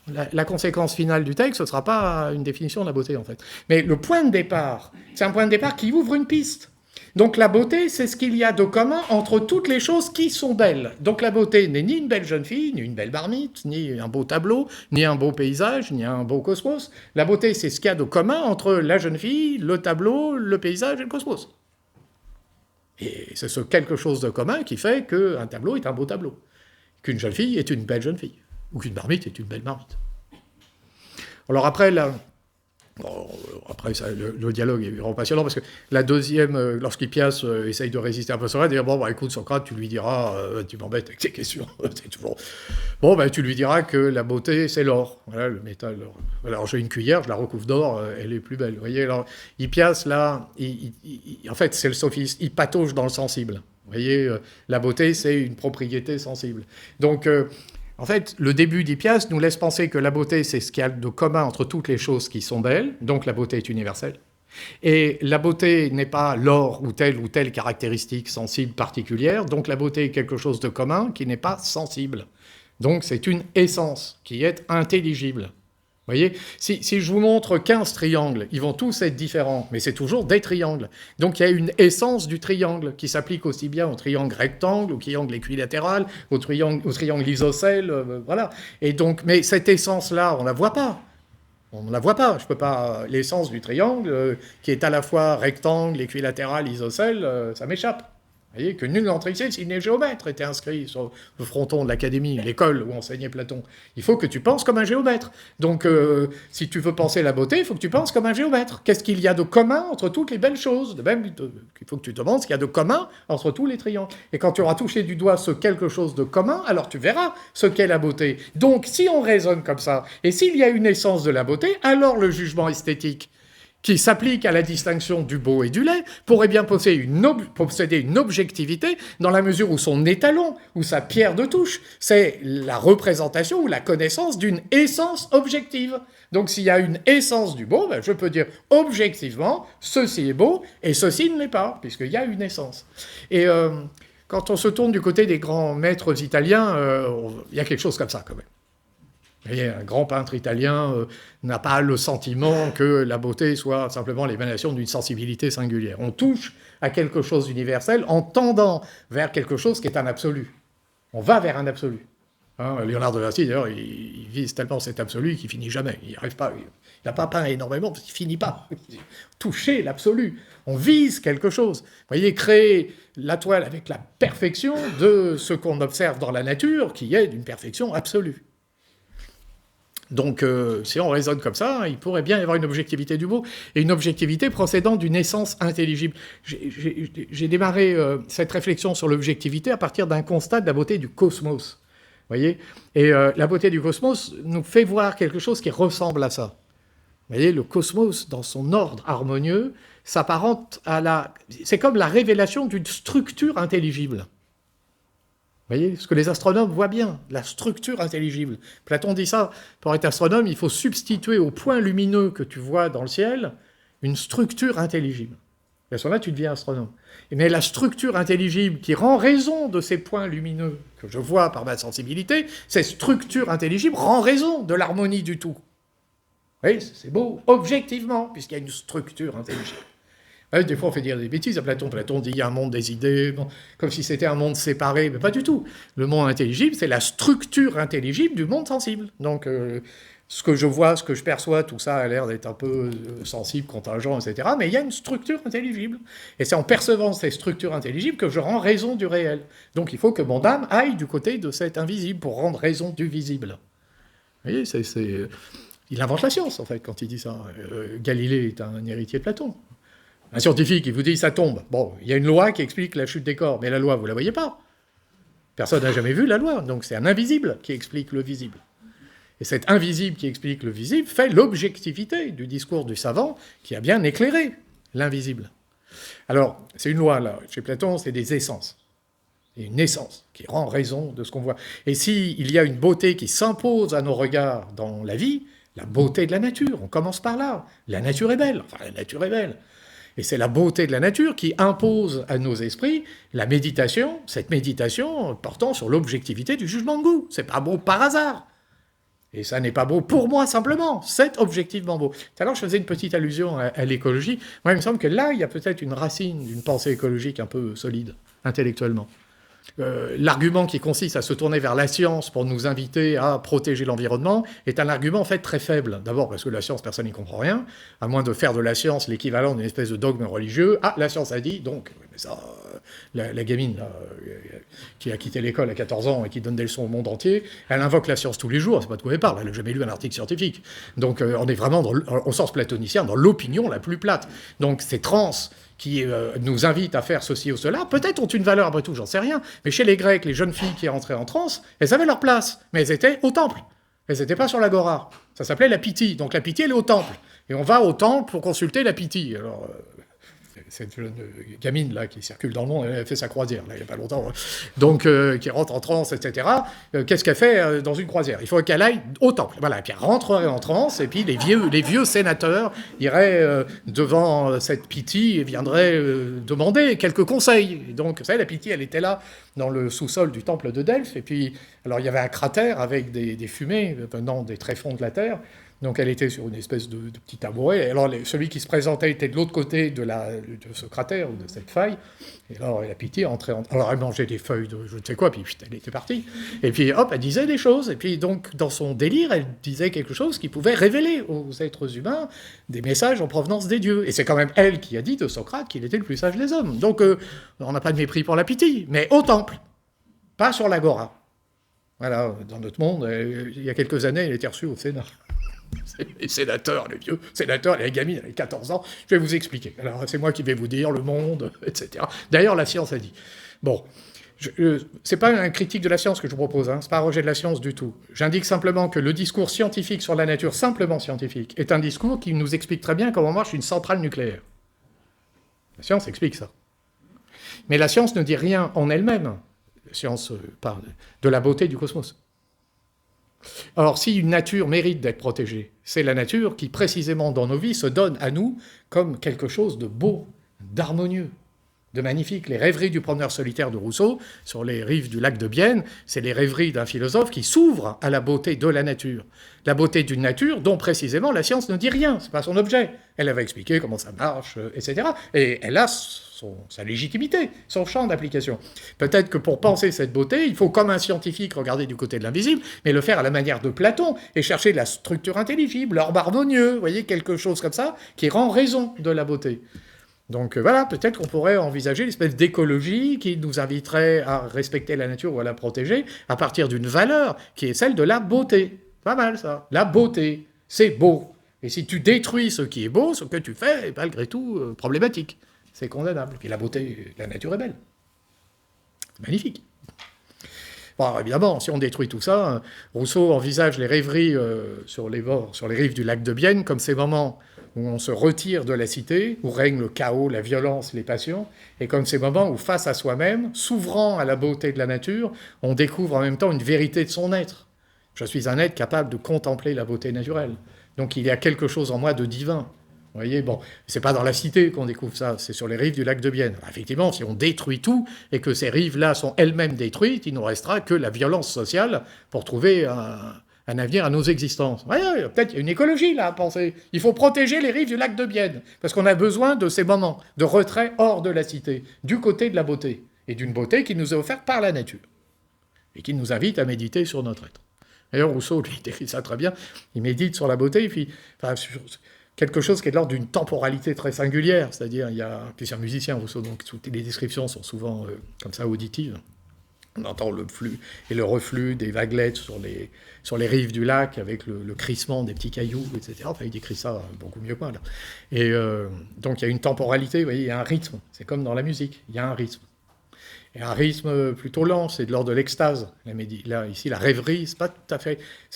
la conséquence finale du texte, ce ne sera pas une définition de la beauté, en fait. Mais le point de départ, c'est un point de départ qui ouvre une piste. Donc la beauté, c'est ce qu'il y a de commun entre toutes les choses qui sont belles. Donc la beauté n'est ni une belle jeune fille, ni une belle marmite, ni un beau tableau, ni un beau paysage, ni un beau cosmos. La beauté, c'est ce qu'il y a de commun entre la jeune fille, le tableau, le paysage et le cosmos. Et c'est ce quelque chose de commun qui fait qu'un tableau est un beau tableau, qu'une jeune fille est une belle jeune fille, ou qu'une marmite est une belle marmite. Alors après, ça, le dialogue est vraiment passionnant, parce que la deuxième, lorsqu'Hippias essaye de résister un peu à Socrate, il dit, écoute Socrate, tu lui diras, tu m'embêtes avec tes questions, c'est toujours... tu lui diras que la beauté, c'est l'or, voilà, le métal. Alors j'ai une cuillère, je la recouvre d'or, elle est plus belle. Vous voyez, alors Hippias, là, en fait, c'est le sophiste, il patauge dans le sensible. Vous voyez, la beauté, c'est une propriété sensible. Donc... en fait, le début d'Hippias nous laisse penser que la beauté, c'est ce qu'il y a de commun entre toutes les choses qui sont belles, donc la beauté est universelle. Et la beauté n'est pas l'or ou telle caractéristique sensible particulière, donc la beauté est quelque chose de commun qui n'est pas sensible. Donc c'est une essence qui est intelligible. Vous voyez, si je vous montre 15 triangles, ils vont tous être différents, mais c'est toujours des triangles. Donc il y a une essence du triangle qui s'applique aussi bien au triangle rectangle, au triangle équilatéral, au triangle isocèle, voilà. Et donc, mais cette essence-là, on ne la voit pas. On ne la voit pas. Je peux pas. L'essence du triangle, qui est à la fois rectangle, équilatéral, isocèle, ça m'échappe. Vous voyez que nul d'entre ici, s'il n'est géomètre, était inscrit sur le fronton de l'académie, l'école où enseignait Platon. Il faut que tu penses comme un géomètre. Donc, si tu veux penser la beauté, il faut que tu penses comme un géomètre. Qu'est-ce qu'il y a de commun entre toutes les belles choses? De même, il faut que tu te demandes ce qu'il y a de commun entre tous les triangles. Et quand tu auras touché du doigt ce quelque chose de commun, alors tu verras ce qu'est la beauté. Donc, si on raisonne comme ça, et s'il y a une essence de la beauté, alors le jugement esthétique qui s'applique à la distinction du beau et du laid, pourrait bien posséder une objectivité dans la mesure où son étalon, ou sa pierre de touche, c'est la représentation ou la connaissance d'une essence objective. Donc s'il y a une essence du beau, je peux dire objectivement, ceci est beau et ceci ne l'est pas, puisqu'il y a une essence. Et quand on se tourne du côté des grands maîtres italiens, il y a quelque chose comme ça quand même. Vous voyez, un grand peintre italien n'a pas le sentiment que la beauté soit simplement l'émanation d'une sensibilité singulière. On touche à quelque chose d'universel en tendant vers quelque chose qui est un absolu. On va vers un absolu. Hein, Léonard de Vinci, d'ailleurs, il vise tellement cet absolu qu'il finit jamais. Il n'arrive pas. Il n'a pas peint énormément parce qu'il finit pas. Toucher l'absolu. On vise quelque chose. Vous voyez, créer la toile avec la perfection de ce qu'on observe dans la nature, qui est d'une perfection absolue. Donc, si on raisonne comme ça, il pourrait bien y avoir une objectivité du beau, et une objectivité procédant d'une essence intelligible. J'ai démarré cette réflexion sur l'objectivité à partir d'un constat de la beauté du cosmos. Voyez, et la beauté du cosmos nous fait voir quelque chose qui ressemble à ça. Vous voyez, le cosmos, dans son ordre harmonieux, s'apparente à la... C'est comme la révélation d'une structure intelligible. Vous voyez, ce que les astronomes voient bien, la structure intelligible. Platon dit ça, pour être astronome, il faut substituer au point lumineux que tu vois dans le ciel une structure intelligible. Et à ce moment-là, tu deviens astronome. Mais la structure intelligible qui rend raison de ces points lumineux que je vois par ma sensibilité, cette structure intelligible rend raison de l'harmonie du tout. Oui, c'est beau, objectivement, puisqu'il y a une structure intelligible. Oui, des fois, on fait dire des bêtises à Platon. Platon dit qu'il y a un monde des idées, bon, comme si c'était un monde séparé, mais pas du tout. Le monde intelligible, c'est la structure intelligible du monde sensible. Donc, ce que je vois, ce que je perçois, tout ça a l'air d'être un peu sensible, contingent, etc. Mais il y a une structure intelligible. Et c'est en percevant ces structures intelligibles que je rends raison du réel. Donc, il faut que mon âme aille du côté de cet invisible pour rendre raison du visible. Vous voyez, il invente la science, en fait, quand il dit ça. Galilée est un héritier de Platon. Un scientifique, il vous dit ça tombe. Bon, il y a une loi qui explique la chute des corps, mais la loi, vous ne la voyez pas. Personne n'a jamais vu la loi, donc c'est un invisible qui explique le visible. Et cet invisible qui explique le visible fait l'objectivité du discours du savant qui a bien éclairé l'invisible. Alors, c'est une loi, là. Chez Platon, c'est des essences. Et une essence qui rend raison de ce qu'on voit. Et s'il y a une beauté qui s'impose à nos regards dans la vie, la beauté de la nature, on commence par là. La nature est belle. Enfin, la nature est belle. Et c'est la beauté de la nature qui impose à nos esprits la méditation, cette méditation portant sur l'objectivité du jugement de goût. C'est pas beau par hasard. Et ça n'est pas beau pour moi simplement, c'est objectivement beau. Tout à l'heure, je faisais une petite allusion à l'écologie. Moi, il me semble que là, il y a peut-être une racine d'une pensée écologique un peu solide, intellectuellement. L'argument qui consiste à se tourner vers la science pour nous inviter à protéger l'environnement est un argument en fait très faible. D'abord parce que la science, personne n'y comprend rien, à moins de faire de la science l'équivalent d'une espèce de dogme religieux. Ah, la science a dit, donc, mais ça, la gamine là, qui a quitté l'école à 14 ans et qui donne des leçons au monde entier, elle invoque la science tous les jours, c'est pas de quoi elle parle, elle n'a jamais lu un article scientifique. Donc on est vraiment, au sens platonicien, dans l'opinion la plus plate. Donc ces trans qui nous invitent à faire ceci ou cela, peut-être ont une valeur après tout, j'en sais rien, mais chez les Grecs, les jeunes filles qui rentraient en transe, elles avaient leur place, mais elles étaient au temple. Elles n'étaient pas sur l'agora. Ça s'appelait la Pythie. Donc la Pythie, elle est au temple. Et on va au temple pour consulter la Pythie. Alors, cette jeune gamine là qui circule dans le monde, elle a fait sa croisière là, il n'y a pas longtemps, donc qui rentre en transe, etc. Qu'est-ce qu'elle fait dans une croisière? Il faut qu'elle aille au temple, voilà, puis elle rentrerait en transe, et puis les vieux sénateurs iraient devant cette Pythie et viendraient demander quelques conseils. Et donc, vous savez, la Pythie, elle était là dans le sous-sol du temple de Delphes, et puis alors il y avait un cratère avec des fumées venant des tréfonds de la terre. Donc elle était sur une espèce de petit tabouret. Et alors celui qui se présentait était de l'autre côté de ce cratère ou de cette faille. Et alors la Pythie entrait alors elle mangeait des feuilles de je ne sais quoi, puis elle était partie. Et puis hop, elle disait des choses. Et puis donc dans son délire, elle disait quelque chose qui pouvait révéler aux êtres humains des messages en provenance des dieux. Et c'est quand même elle qui a dit de Socrate qu'il était le plus sage des hommes. Donc on n'a pas de mépris pour la Pythie, mais au temple, pas sur l'agora. Voilà, dans notre monde, il y a quelques années, elle était reçue au Sénat. Les sénateurs, les vieux sénateurs, les gamines, les 14 ans, je vais vous expliquer. Alors, c'est moi qui vais vous dire le monde, etc. D'ailleurs, la science a dit. Bon, c'est pas un critique de la science que je vous propose, hein, c'est pas un rejet de la science du tout. J'indique simplement que le discours scientifique sur la nature, simplement scientifique, est un discours qui nous explique très bien comment marche une centrale nucléaire. La science explique ça. Mais la science ne dit rien en elle-même. La science parle de la beauté du cosmos. Alors, si une nature mérite d'être protégée, c'est la nature qui, précisément dans nos vies, se donne à nous comme quelque chose de beau, d'harmonieux. de magnifique. Les rêveries du promeneur solitaire de Rousseau, sur les rives du lac de Bienne, c'est les rêveries d'un philosophe qui s'ouvre à la beauté de la nature. La beauté d'une nature dont précisément la science ne dit rien, c'est pas son objet. Elle avait expliqué comment ça marche, etc. Et elle a sa légitimité, son champ d'application. Peut-être que pour penser cette beauté, il faut, comme un scientifique, regarder du côté de l'invisible, mais le faire à la manière de Platon, et chercher la structure intelligible, l'orbe harmonieux, vous voyez, quelque chose comme ça, qui rend raison de la beauté. Donc voilà, peut-être qu'on pourrait envisager l'espèce d'écologie qui nous inviterait à respecter la nature ou à la protéger à partir d'une valeur qui est celle de la beauté. Pas mal ça. La beauté, c'est beau. Et si tu détruis ce qui est beau, ce que tu fais est malgré tout problématique. C'est condamnable. Et puis la beauté, la nature est belle. C'est magnifique. Bon, évidemment, si on détruit tout ça, Rousseau envisage les rêveries sur les rives du lac de Bienne comme ces moments où on se retire de la cité, où règne le chaos, la violence, les passions, et comme ces moments où, face à soi-même, s'ouvrant à la beauté de la nature, on découvre en même temps une vérité de son être. Je suis un être capable de contempler la beauté naturelle. Donc il y a quelque chose en moi de divin. Vous voyez, bon, c'est pas dans la cité qu'on découvre ça, c'est sur les rives du lac de Bienne. Alors, effectivement, si on détruit tout et que ces rives-là sont elles-mêmes détruites, il ne restera que la violence sociale pour trouver un avenir à nos existences. Ouais, peut-être il y a une écologie là à penser. Il faut protéger les rives du lac de Bienne, parce qu'on a besoin de ces moments de retrait hors de la cité, du côté de la beauté, et d'une beauté qui nous est offerte par la nature, et qui nous invite à méditer sur notre être. D'ailleurs, Rousseau, lui, décrit ça très bien, il médite sur la beauté, puis, sur quelque chose qui est de l'ordre d'une temporalité très singulière, c'est-à-dire, puis c'est un musicien, Rousseau, donc toutes les descriptions sont souvent comme ça auditives. On entend le flux et le reflux des vaguelettes sur les rives du lac avec le crissement des petits cailloux, etc. Enfin, il décrit ça beaucoup mieux que moi, là. Et donc, il y a une temporalité, vous voyez, il y a un rythme. C'est comme dans la musique, il y a un rythme. Et un rythme plutôt lent, c'est de l'ordre de l'extase. Là, ici, la rêverie, c'est pas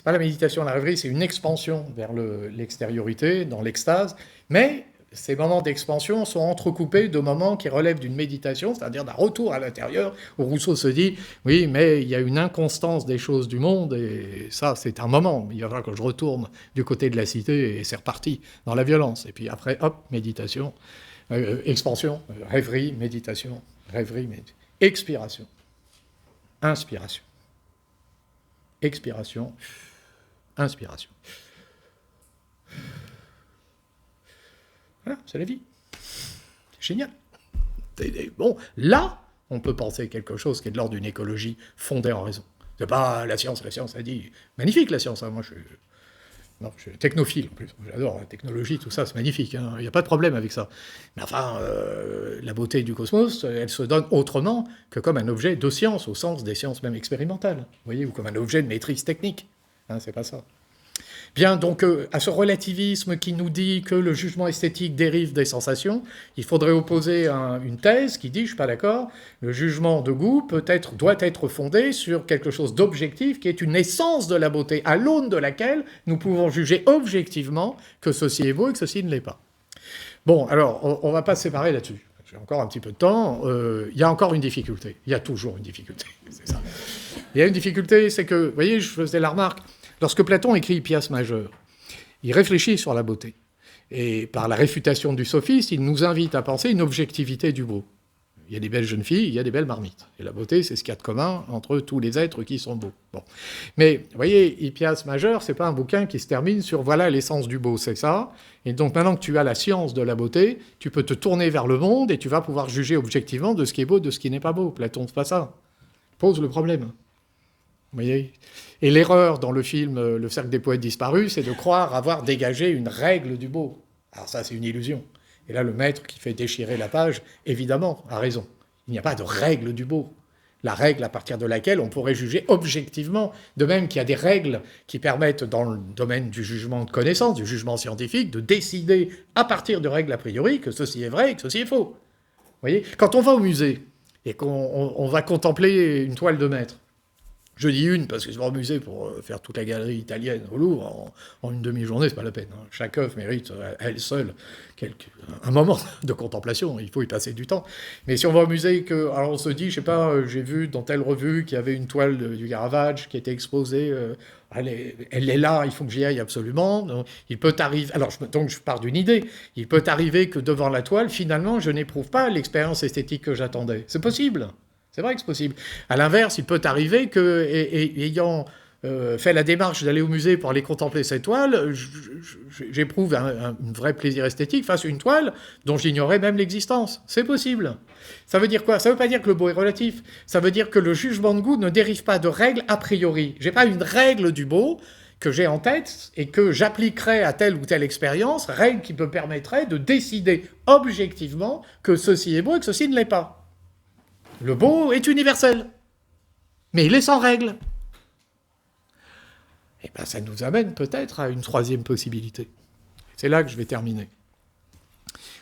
la méditation, la rêverie, c'est une expansion vers l'extériorité, dans l'extase, mais ces moments d'expansion sont entrecoupés de moments qui relèvent d'une méditation, c'est-à-dire d'un retour à l'intérieur, où Rousseau se dit « Oui, mais il y a une inconstance des choses du monde, et ça, c'est un moment. Il va falloir que je retourne du côté de la cité, et c'est reparti dans la violence. » Et puis après, hop, méditation, expansion, rêverie, méditation, expiration, inspiration, expiration, inspiration. Voilà, c'est la vie. C'est génial. Bon, là, on peut penser quelque chose qui est de l'ordre d'une écologie fondée en raison. C'est pas la science a dit... Magnifique, la science, hein. Moi, je suis technophile, en plus. J'adore la technologie, tout ça, c'est magnifique. Hein. Il n'y a pas de problème avec ça. Mais enfin, la beauté du cosmos, elle se donne autrement que comme un objet de science, au sens des sciences même expérimentales. Vous voyez, ou comme un objet de maîtrise technique. Hein, c'est pas ça. Bien, donc, à ce relativisme qui nous dit que le jugement esthétique dérive des sensations, il faudrait opposer une thèse qui dit, je ne suis pas d'accord, le jugement de goût doit être fondé sur quelque chose d'objectif qui est une essence de la beauté, à l'aune de laquelle nous pouvons juger objectivement que ceci est beau et que ceci ne l'est pas. Bon, alors, on ne va pas se séparer là-dessus. J'ai encore un petit peu de temps. Il y a encore une difficulté. Il y a toujours une difficulté, c'est ça. Il y a une difficulté, c'est que, vous voyez, je faisais la remarque, lorsque Platon écrit Hippias majeur, il réfléchit sur la beauté. Et par la réfutation du sophiste, il nous invite à penser une objectivité du beau. Il y a des belles jeunes filles, il y a des belles marmites. Et la beauté, c'est ce qu'il y a de commun entre tous les êtres qui sont beaux. Bon. Mais, vous voyez, Hippias majeur, c'est pas un bouquin qui se termine sur « voilà l'essence du beau », c'est ça. Et donc, maintenant que tu as la science de la beauté, tu peux te tourner vers le monde et tu vas pouvoir juger objectivement de ce qui est beau, de ce qui n'est pas beau. Platon, c'est pas ça. Pose le problème. Vous voyez ? Et l'erreur dans le film Le Cercle des Poètes Disparus, c'est de croire avoir dégagé une règle du beau. Alors ça, c'est une illusion. Et là, le maître qui fait déchirer la page, évidemment, a raison. Il n'y a pas de règle du beau. La règle à partir de laquelle on pourrait juger objectivement, de même qu'il y a des règles qui permettent, dans le domaine du jugement de connaissance, du jugement scientifique, de décider à partir de règles a priori que ceci est vrai et que ceci est faux. Vous voyez ? Quand on va au musée et qu'on va contempler une toile de maître, Je dis une parce que je vais m'amuser pour faire toute la galerie italienne au Louvre en une demi-journée, c'est pas la peine. Hein. Chaque œuvre mérite à elle seule un moment de contemplation, il faut y passer du temps. Mais si on va au musée, alors on se dit, je sais pas, j'ai vu dans telle revue qu'il y avait une toile du Caravage qui était exposée, elle est là, il faut que j'y aille absolument. Donc, il peut arriver, alors donc je pars d'une idée, il peut arriver que devant la toile, finalement, je n'éprouve pas l'expérience esthétique que j'attendais. C'est possible. C'est vrai que c'est possible. À l'inverse, il peut arriver que, ayant fait la démarche d'aller au musée pour aller contempler cette toile, j'éprouve un vrai plaisir esthétique face à une toile dont j'ignorais même l'existence. C'est possible. Ça veut dire quoi? Ça ne veut pas dire que le beau est relatif. Ça veut dire que le jugement de goût ne dérive pas de règles a priori. Je n'ai pas une règle du beau que j'ai en tête et que j'appliquerai à telle ou telle expérience, règle qui me permettrait de décider objectivement que ceci est beau et que ceci ne l'est pas. Le beau est universel, mais il est sans règle. Et bien, ça nous amène peut-être à une troisième possibilité. C'est là que je vais terminer.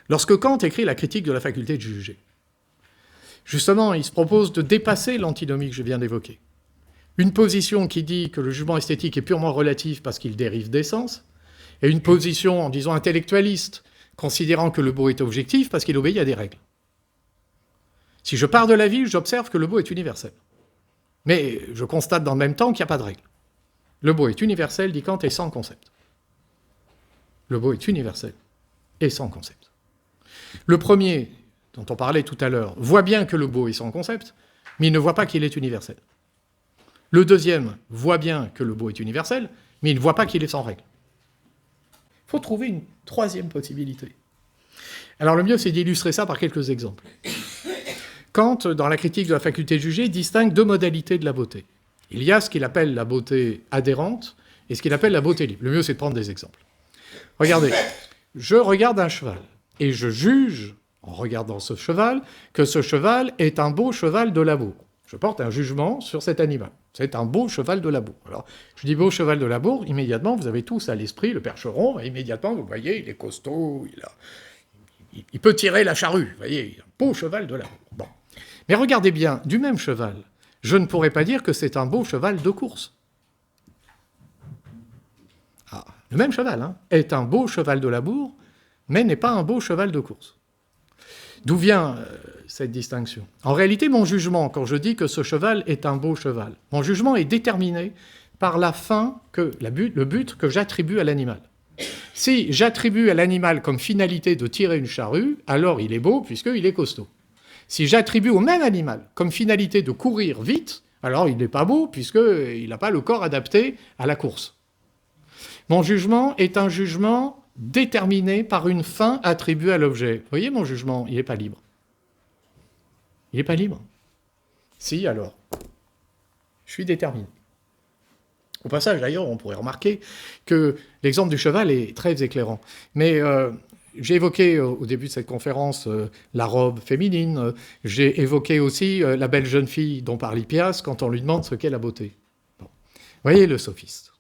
Lorsque Kant écrit la critique de la faculté de juger, justement, il se propose de dépasser l'antinomie que je viens d'évoquer. Une position qui dit que le jugement esthétique est purement relatif parce qu'il dérive des sens, et une position, en disant intellectualiste, considérant que le beau est objectif parce qu'il obéit à des règles. Si je pars de la vie, j'observe que le beau est universel. Mais je constate dans le même temps qu'il n'y a pas de règle. Le beau est universel, dit Kant, et sans concept. Le beau est universel et sans concept. Le premier, dont on parlait tout à l'heure, voit bien que le beau est sans concept, mais il ne voit pas qu'il est universel. Le deuxième voit bien que le beau est universel, mais il ne voit pas qu'il est sans règle. Il faut trouver une troisième possibilité. Alors le mieux, c'est d'illustrer ça par quelques exemples. Kant, dans la critique de la faculté de juger, distingue deux modalités de la beauté. Il y a ce qu'il appelle la beauté adhérente et ce qu'il appelle la beauté libre. Le mieux, c'est de prendre des exemples. Regardez, je regarde un cheval et je juge, en regardant ce cheval, que ce cheval est un beau cheval de labour. Je porte un jugement sur cet animal. C'est un beau cheval de labour. Alors, je dis beau cheval de labour, immédiatement, vous avez tous à l'esprit le percheron, et immédiatement, vous voyez, il est costaud, il peut tirer la charrue, vous voyez, un beau cheval de labour. Bon. Mais regardez bien, du même cheval, je ne pourrais pas dire que c'est un beau cheval de course. Ah, le même cheval est un beau cheval de labour, mais n'est pas un beau cheval de course. D'où vient cette distinction? En réalité, mon jugement, quand je dis que ce cheval est un beau cheval, mon jugement est déterminé par la fin, le but que j'attribue à l'animal. Si j'attribue à l'animal comme finalité de tirer une charrue, alors il est beau puisqu'il est costaud. Si j'attribue au même animal comme finalité de courir vite, alors il n'est pas beau puisqu'il n'a pas le corps adapté à la course. Mon jugement est un jugement déterminé par une fin attribuée à l'objet. Vous voyez, mon jugement, il n'est pas libre. Il n'est pas libre. Si, alors, je suis déterminé. Au passage, d'ailleurs, on pourrait remarquer que l'exemple du cheval est très éclairant. Mais j'ai évoqué au début de cette conférence la robe féminine. J'ai évoqué aussi la belle jeune fille dont parle Hippias quand on lui demande ce qu'est la beauté. Bon. Vous voyez le sophiste.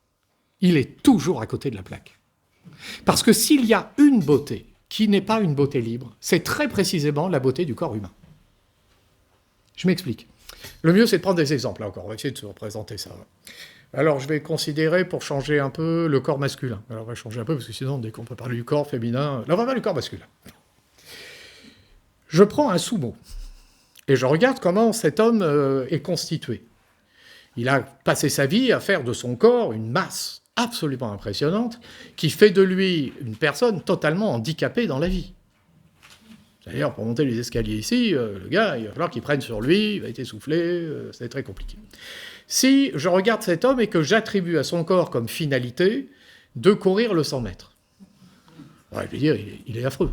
Il est toujours à côté de la plaque. Parce que s'il y a une beauté qui n'est pas une beauté libre, c'est très précisément la beauté du corps humain. Je m'explique. Le mieux, c'est de prendre des exemples, là encore. On va essayer de se représenter ça. Alors, je vais considérer, pour changer un peu, le corps masculin. Alors, on va changer un peu, parce que sinon, dès qu'on peut parler du corps féminin... Là, on va parler du corps masculin. Je prends un sumo, et je regarde comment cet homme est constitué. Il a passé sa vie à faire de son corps une masse absolument impressionnante, qui fait de lui une personne totalement handicapée dans la vie. D'ailleurs, pour monter les escaliers ici, le gars, il va falloir qu'il prenne sur lui, il va être essoufflé, c'est très compliqué. Si je regarde cet homme et que j'attribue à son corps comme finalité de courir le 100 mètres, je vais dire, il est affreux.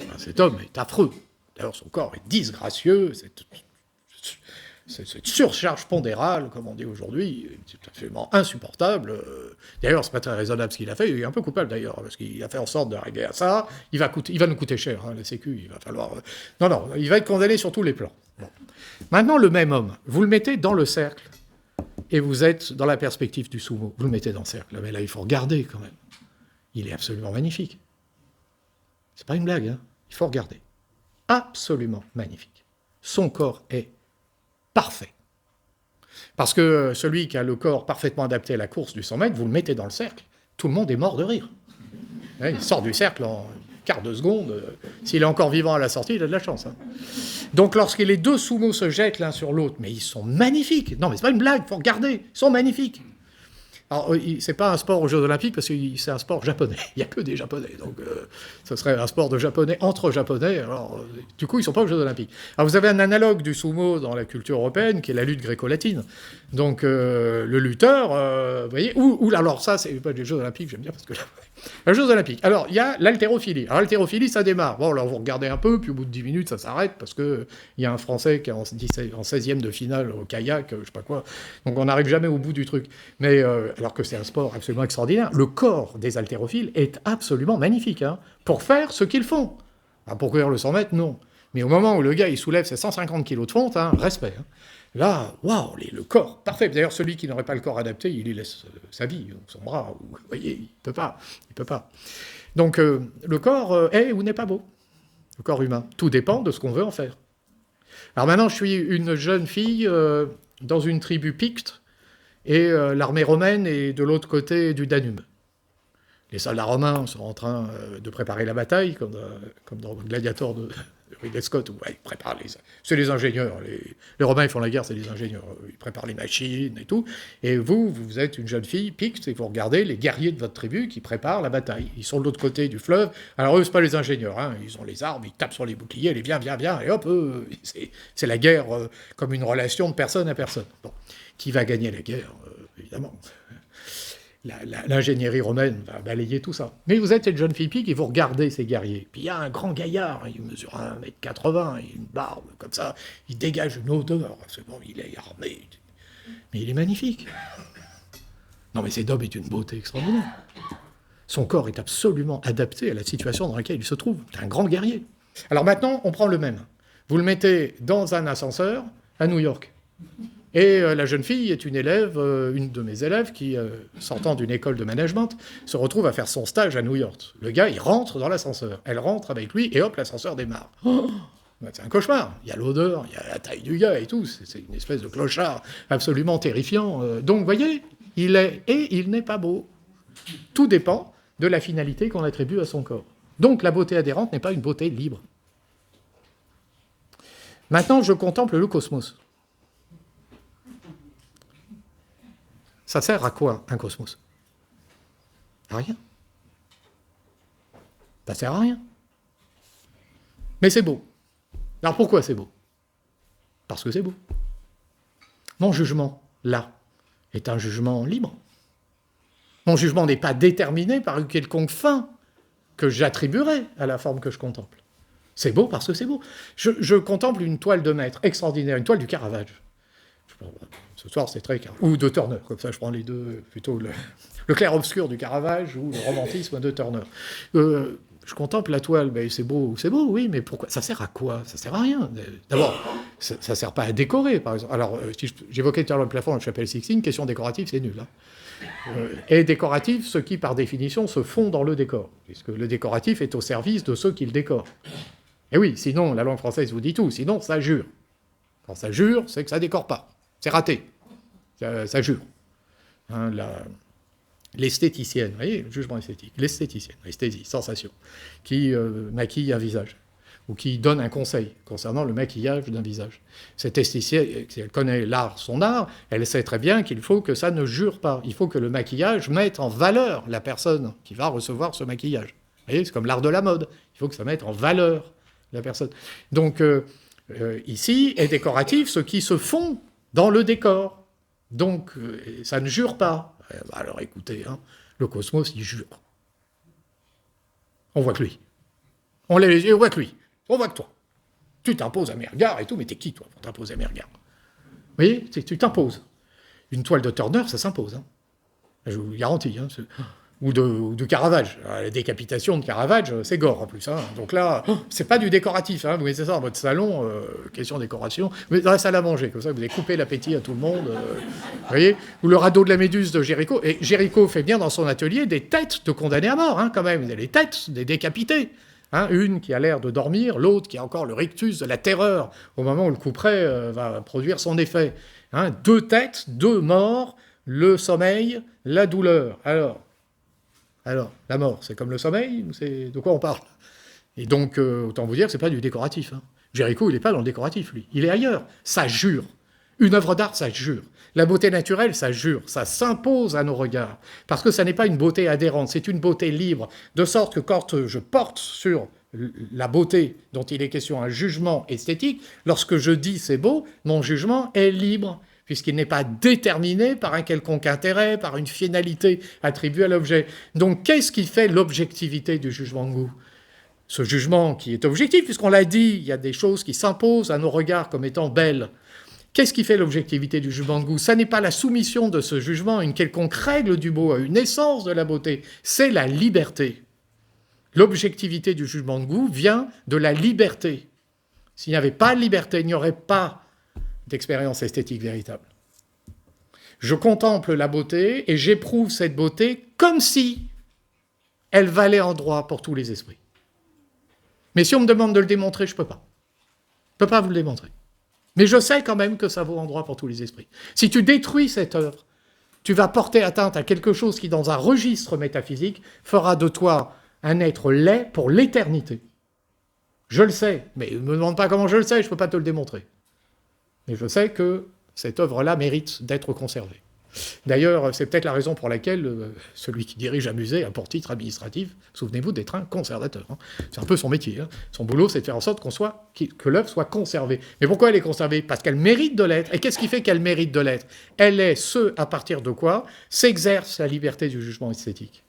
Enfin, cet homme est affreux. D'ailleurs, son corps est disgracieux, cette surcharge pondérale, comme on dit aujourd'hui, c'est absolument insupportable. D'ailleurs, c'est pas très raisonnable ce qu'il a fait. Il est un peu coupable d'ailleurs, parce qu'il a fait en sorte d'arriver à ça. Il va nous coûter cher, la Sécu. Il va falloir. Non, il va être condamné sur tous les plans. Bon. Maintenant, le même homme, vous le mettez dans le cercle, et vous êtes dans la perspective du sumo. Vous le mettez dans le cercle. Mais là, il faut regarder quand même. Il est absolument magnifique. C'est pas une blague, il faut regarder. Absolument magnifique. Son corps est parfait. Parce que celui qui a le corps parfaitement adapté à la course du 100 mètres, vous le mettez dans le cercle, tout le monde est mort de rire. Il sort du cercle en quart de seconde. S'il est encore vivant à la sortie, il a de la chance. Hein. Donc lorsque les deux sumo se jettent l'un sur l'autre, mais ils sont magnifiques. Non, mais c'est pas une blague, il faut regarder. Ils sont magnifiques. Alors, c'est pas un sport aux Jeux Olympiques parce que c'est un sport japonais. Il n'y a que des Japonais. Donc, ce serait un sport de Japonais entre Japonais. Alors, du coup, ils ne sont pas aux Jeux Olympiques. Alors, vous avez un analogue du sumo dans la culture européenne qui est la lutte gréco-latine. Donc, le lutteur, vous voyez, alors ça, c'est pas des Jeux Olympiques, j'aime bien parce que les Jeux Olympiques. Alors, il y a l'haltérophilie. Alors, l'haltérophilie, ça démarre. Bon, alors, vous regardez un peu, puis au bout de 10 minutes, ça s'arrête parce qu'il y a un Français qui est en 16e de finale au kayak, je sais pas quoi. Donc, on n'arrive jamais au bout du truc. Mais, alors que c'est un sport absolument extraordinaire, le corps des haltérophiles est absolument magnifique, hein, pour faire ce qu'ils font. Alors, pour courir le 100 mètres, non. Mais au moment où le gars, il soulève ses 150 kilos de fonte, hein, respect. Hein. Là, waouh, le corps, parfait. D'ailleurs, celui qui n'aurait pas le corps adapté, il y laisse sa vie, son bras. Vous voyez, il peut pas. Donc, le corps est ou n'est pas beau. Le corps humain. Tout dépend de ce qu'on veut en faire. Alors maintenant, je suis une jeune fille dans une tribu picte, et l'armée romaine est de l'autre côté du Danube. Les soldats romains sont en train de préparer la bataille, comme dans Gladiator de Ridley Scott, où ils préparent c'est les ingénieurs. Les Romains, ils font la guerre, c'est les ingénieurs. Ils préparent les machines et tout. Et vous êtes une jeune fille picte, et vous regardez les guerriers de votre tribu qui préparent la bataille. Ils sont de l'autre côté du fleuve. Alors eux, c'est pas les ingénieurs. Hein. Ils ont les armes, ils tapent sur les boucliers, les viens, et hop, c'est la guerre comme une relation de personne à personne. Bon. Qui va gagner la guerre, évidemment. L'ingénierie romaine va balayer tout ça. Mais vous êtes une jeune fille pique et vous regardez ces guerriers. Puis il y a un grand gaillard, il mesure 1m80, il a une barbe comme ça, il dégage une odeur, c'est bon, il est armé. Mais il est magnifique. Non mais cet homme est une beauté extraordinaire. Son corps est absolument adapté à la situation dans laquelle il se trouve. C'est un grand guerrier. Alors maintenant, on prend le même. Vous le mettez dans un ascenseur à New York. Et la jeune fille est une élève, une de mes élèves, qui, sortant d'une école de management, se retrouve à faire son stage à New York. Le gars, il rentre dans l'ascenseur. Elle rentre avec lui, et hop, l'ascenseur démarre. Oh, c'est un cauchemar. Il y a l'odeur, il y a la taille du gars et tout. C'est une espèce de clochard absolument terrifiant. Donc, vous voyez, il est et il n'est pas beau. Tout dépend de la finalité qu'on attribue à son corps. Donc, la beauté adhérente n'est pas une beauté libre. Maintenant, je contemple le cosmos. Ça sert à quoi, un cosmos? À rien. Ça sert à rien. Mais c'est beau. Alors pourquoi c'est beau? Parce que c'est beau. Mon jugement, là, est un jugement libre. Mon jugement n'est pas déterminé par une quelconque fin que j'attribuerai à la forme que je contemple. C'est beau parce que c'est beau. Je contemple une toile de maître extraordinaire, une toile du Caravage. Ce soir, c'est très Caravage. Ou de Turner, comme ça je prends les deux, plutôt le clair-obscur du Caravage ou le romantisme de Turner. Je contemple la toile, mais c'est beau, oui, mais pourquoi? Ça sert à quoi? Ça sert à rien. D'abord, ça ne sert pas à décorer, par exemple. Alors, si j'évoquais tout à l'heure le plafond de la chapelle Sixtine, question décorative, c'est nul. Hein. Et décoratif, ce qui, par définition, se fond dans le décor, puisque le décoratif est au service de ceux qui le décorent. Et oui, sinon, la langue française vous dit tout, sinon, ça jure. Quand ça jure, c'est que ça décore pas. C'est raté. Ça jure. Hein, l'esthéticienne, vous voyez, le jugement esthétique, l'esthéticienne, l'esthésie, sensation, qui maquille un visage, ou qui donne un conseil concernant le maquillage d'un visage. Cette esthéticienne, si elle connaît l'art, son art, elle sait très bien qu'il faut que ça ne jure pas. Il faut que le maquillage mette en valeur la personne qui va recevoir ce maquillage. Vous voyez, c'est comme l'art de la mode. Il faut que ça mette en valeur la personne. Donc, ici, est décoratif ce qui se fond dans le décor. Donc, ça ne jure pas. Alors écoutez, hein, le cosmos, il jure. On voit que lui. On lève les yeux, on voit que lui. On voit que toi. Tu t'imposes à mes regards et tout, mais t'es qui, toi, pour t'imposer à mes regards? Vous voyez, tu t'imposes. Une toile de Turner, ça s'impose. Hein. Je vous garantis. Hein, ou de Caravage. La décapitation de Caravage, c'est gore en plus. Hein. Donc là, c'est pas du décoratif. Hein. Vous mettez ça dans votre salon, question décoration. Vous mettez dans la salle à manger, comme ça vous allez couper l'appétit à tout le monde. Vous voyez? Ou le radeau de la Méduse de Géricault. Et Géricault fait bien dans son atelier des têtes de condamnés à mort, hein, quand même. Il y a les têtes des décapités. Hein, une qui a l'air de dormir, l'autre qui a encore le rictus de la terreur au moment où le couperet va produire son effet. Hein, 2 têtes, 2 morts, le sommeil, la douleur. Alors, la mort, c'est comme le sommeil ou c'est de quoi on parle? Et donc, autant vous dire que c'est pas du décoratif. Hein. Géricault, il n'est pas dans le décoratif, lui. Il est ailleurs. Ça jure. Une œuvre d'art, ça jure. La beauté naturelle, ça jure. Ça s'impose à nos regards. Parce que ça n'est pas une beauté adhérente, c'est une beauté libre. De sorte que quand je porte sur la beauté dont il est question un jugement esthétique, lorsque je dis c'est beau, mon jugement est libre, puisqu'il n'est pas déterminé par un quelconque intérêt, par une finalité attribuée à l'objet. Donc qu'est-ce qui fait l'objectivité du jugement de goût? Ce jugement qui est objectif, puisqu'on l'a dit, il y a des choses qui s'imposent à nos regards comme étant belles. Qu'est-ce qui fait l'objectivité du jugement de goût? Ça n'est pas la soumission de ce jugement à une quelconque règle du beau, à une essence de la beauté, c'est la liberté. L'objectivité du jugement de goût vient de la liberté. S'il n'y avait pas de liberté, il n'y aurait pas d'expérience esthétique véritable. Je contemple la beauté et j'éprouve cette beauté comme si elle valait en droit pour tous les esprits. Mais si on me demande de le démontrer, je ne peux pas. Je ne peux pas vous le démontrer. Mais je sais quand même que ça vaut en droit pour tous les esprits. Si tu détruis cette œuvre, tu vas porter atteinte à quelque chose qui, dans un registre métaphysique, fera de toi un être laid pour l'éternité. Je le sais, mais ne me demande pas comment je le sais, je ne peux pas te le démontrer. Mais je sais que cette œuvre-là mérite d'être conservée. D'ailleurs, c'est peut-être la raison pour laquelle celui qui dirige un musée a pour titre administratif, souvenez-vous, d'être un conservateur. Hein. C'est un peu son métier. Hein. Son boulot, c'est de faire en sorte que l'œuvre soit conservée. Mais pourquoi elle est conservée? Parce qu'elle mérite de l'être. Et qu'est-ce qui fait qu'elle mérite de l'être? Elle est ce à partir de quoi s'exerce la liberté du jugement esthétique.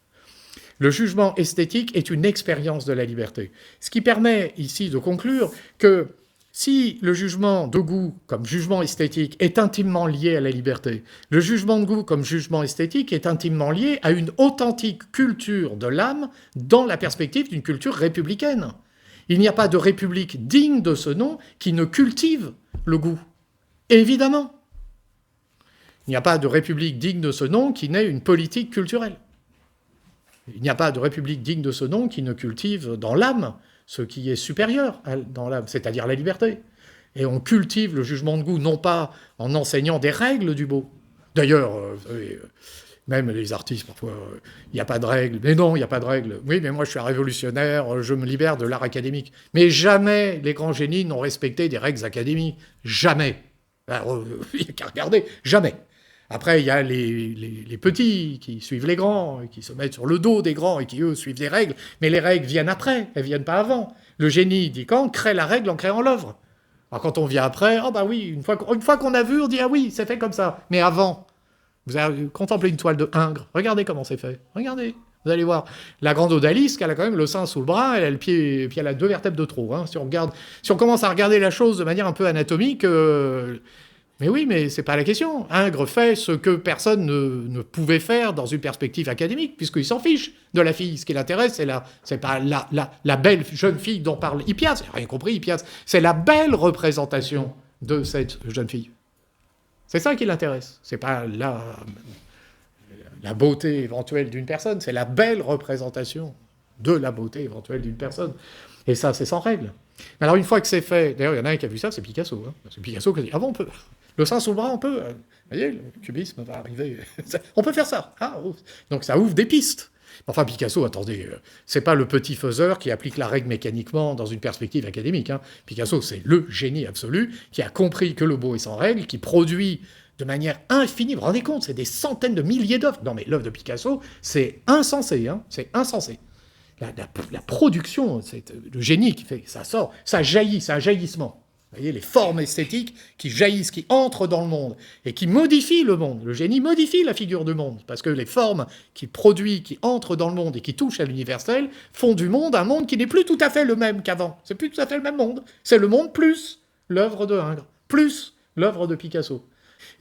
Le jugement esthétique est une expérience de la liberté. Ce qui permet ici de conclure que si le jugement de goût comme jugement esthétique est intimement lié à la liberté, le jugement de goût comme jugement esthétique est intimement lié à une authentique culture de l'âme dans la perspective d'une culture républicaine. Il n'y a pas de république digne de ce nom qui ne cultive le goût. Évidemment. Il n'y a pas de république digne de ce nom qui n'ait une politique culturelle. Il n'y a pas de république digne de ce nom qui ne cultive dans l'âme ce qui est supérieur dans l'âme, c'est-à-dire la liberté. Et on cultive le jugement de goût, non pas en enseignant des règles du beau. D'ailleurs, même les artistes, parfois, il n'y a pas de règles. Mais non, il n'y a pas de règles. Oui, mais moi, je suis un révolutionnaire, je me libère de l'art académique. Mais jamais les grands génies n'ont respecté des règles académiques. Jamais. Alors, il n'y a qu'à regarder. Jamais. Après, il y a les petits qui suivent les grands, et qui se mettent sur le dos des grands et qui, eux, suivent des règles. Mais les règles viennent après, elles ne viennent pas avant. Le génie, dit quand, crée la règle en créant l'œuvre. Alors quand on vient après, oh bah oui, une fois qu'on a vu, on dit ah oui, c'est fait comme ça. Mais avant, vous avez contemplé une toile de Ingres, regardez comment c'est fait. Regardez, vous allez voir. La grande odalisque, elle a quand même le sein sous le bras, elle a le pied, et puis elle a 2 vertèbres de trop. Hein. Si on commence à regarder la chose de manière un peu anatomique... Mais oui, mais c'est pas la question. Ingres fait ce que personne ne pouvait faire dans une perspective académique, puisqu'il s'en fiche de la fille. Ce qui l'intéresse, c'est pas la belle jeune fille dont parle Hippias. J'ai rien compris, Hippias. C'est la belle représentation de cette jeune fille. C'est ça qui l'intéresse. C'est pas la beauté éventuelle d'une personne, c'est la belle représentation de la beauté éventuelle d'une personne. Et ça, c'est sans règle. Alors, une fois que c'est fait, d'ailleurs, il y en a un qui a vu ça, c'est Picasso. Hein. C'est Picasso qui a dit, ah bon, on peut. Le sein sous le bras, on peut. Vous voyez, le cubisme va arriver. On peut faire ça. Ah, oh. Donc, ça ouvre des pistes. Enfin, Picasso, attendez, c'est pas le petit faiseur qui applique la règle mécaniquement dans une perspective académique. Hein. Picasso, c'est le génie absolu qui a compris que le beau est sans règle, qui produit de manière infinie. Vous vous rendez compte, c'est des centaines de milliers d'œuvres. Non, mais l'œuvre de Picasso, c'est insensé. Hein. C'est insensé. La production, c'est le génie qui fait, ça sort, ça jaillit, c'est un jaillissement. Vous voyez, les formes esthétiques qui jaillissent, qui entrent dans le monde et qui modifient le monde. Le génie modifie la figure du monde, parce que les formes qu'il produit, qui entrent dans le monde et qui touchent à l'universel, font du monde un monde qui n'est plus tout à fait le même qu'avant. C'est plus tout à fait le même monde. C'est le monde plus l'œuvre de Ingres, plus l'œuvre de Picasso.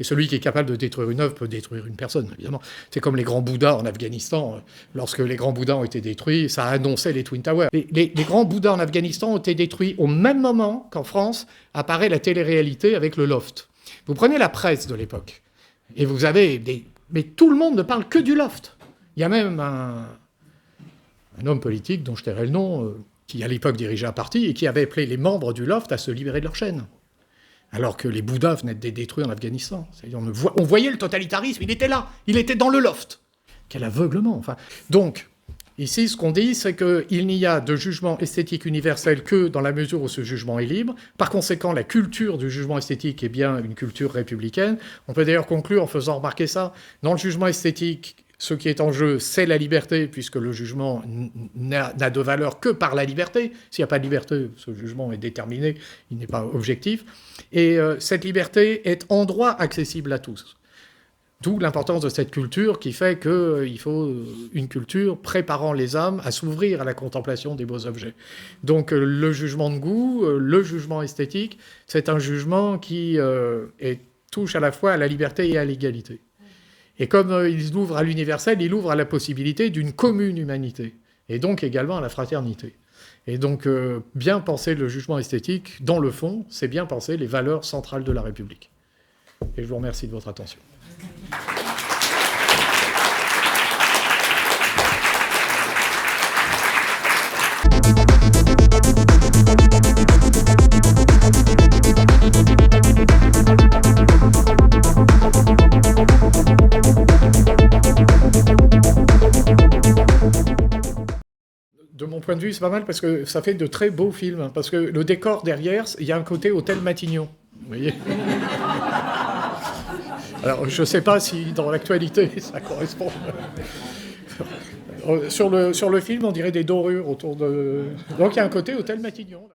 Et celui qui est capable de détruire une œuvre peut détruire une personne, évidemment. C'est comme les grands Bouddhas en Afghanistan. Lorsque les grands Bouddhas ont été détruits, ça annonçait les Twin Towers. Les grands Bouddhas en Afghanistan ont été détruits au même moment qu'en France apparaît la télé-réalité avec le Loft. Vous prenez la presse de l'époque, et vous avez mais tout le monde ne parle que du Loft. Il y a même un homme politique, dont je tairai le nom, qui à l'époque dirigeait un parti, et qui avait appelé les membres du Loft à se libérer de leur chaîne. alors que les Bouddhas venaient d'être détruits en Afghanistan. C'est-à-dire on voyait le totalitarisme, il était là, il était dans le loft. Quel aveuglement, enfin. Donc, ici, ce qu'on dit, c'est qu'il n'y a de jugement esthétique universel que dans la mesure où ce jugement est libre. Par conséquent, la culture du jugement esthétique est bien une culture républicaine. On peut d'ailleurs conclure en faisant remarquer ça. Dans le jugement esthétique, ce qui est en jeu, c'est la liberté, puisque le jugement n'a de valeur que par la liberté. S'il n'y a pas de liberté, ce jugement est déterminé, il n'est pas objectif. Et cette liberté est en droit accessible à tous. D'où l'importance de cette culture qui fait qu'il faut une culture préparant les âmes à s'ouvrir à la contemplation des beaux objets. Donc le jugement de goût, le jugement esthétique, c'est un jugement qui touche à la fois à la liberté et à l'égalité. Et comme il ouvre à l'universel, il ouvre à la possibilité d'une commune humanité, et donc également à la fraternité. Et donc bien penser le jugement esthétique, dans le fond, c'est bien penser les valeurs centrales de la République. Et je vous remercie de votre attention. De mon point de vue, c'est pas mal parce que ça fait de très beaux films. Parce que le décor derrière, il y a un côté Hôtel Matignon. Vous voyez ? Alors, je ne sais pas si dans l'actualité, ça correspond. Sur le film, on dirait des dorures autour de... Donc, il y a un côté Hôtel Matignon.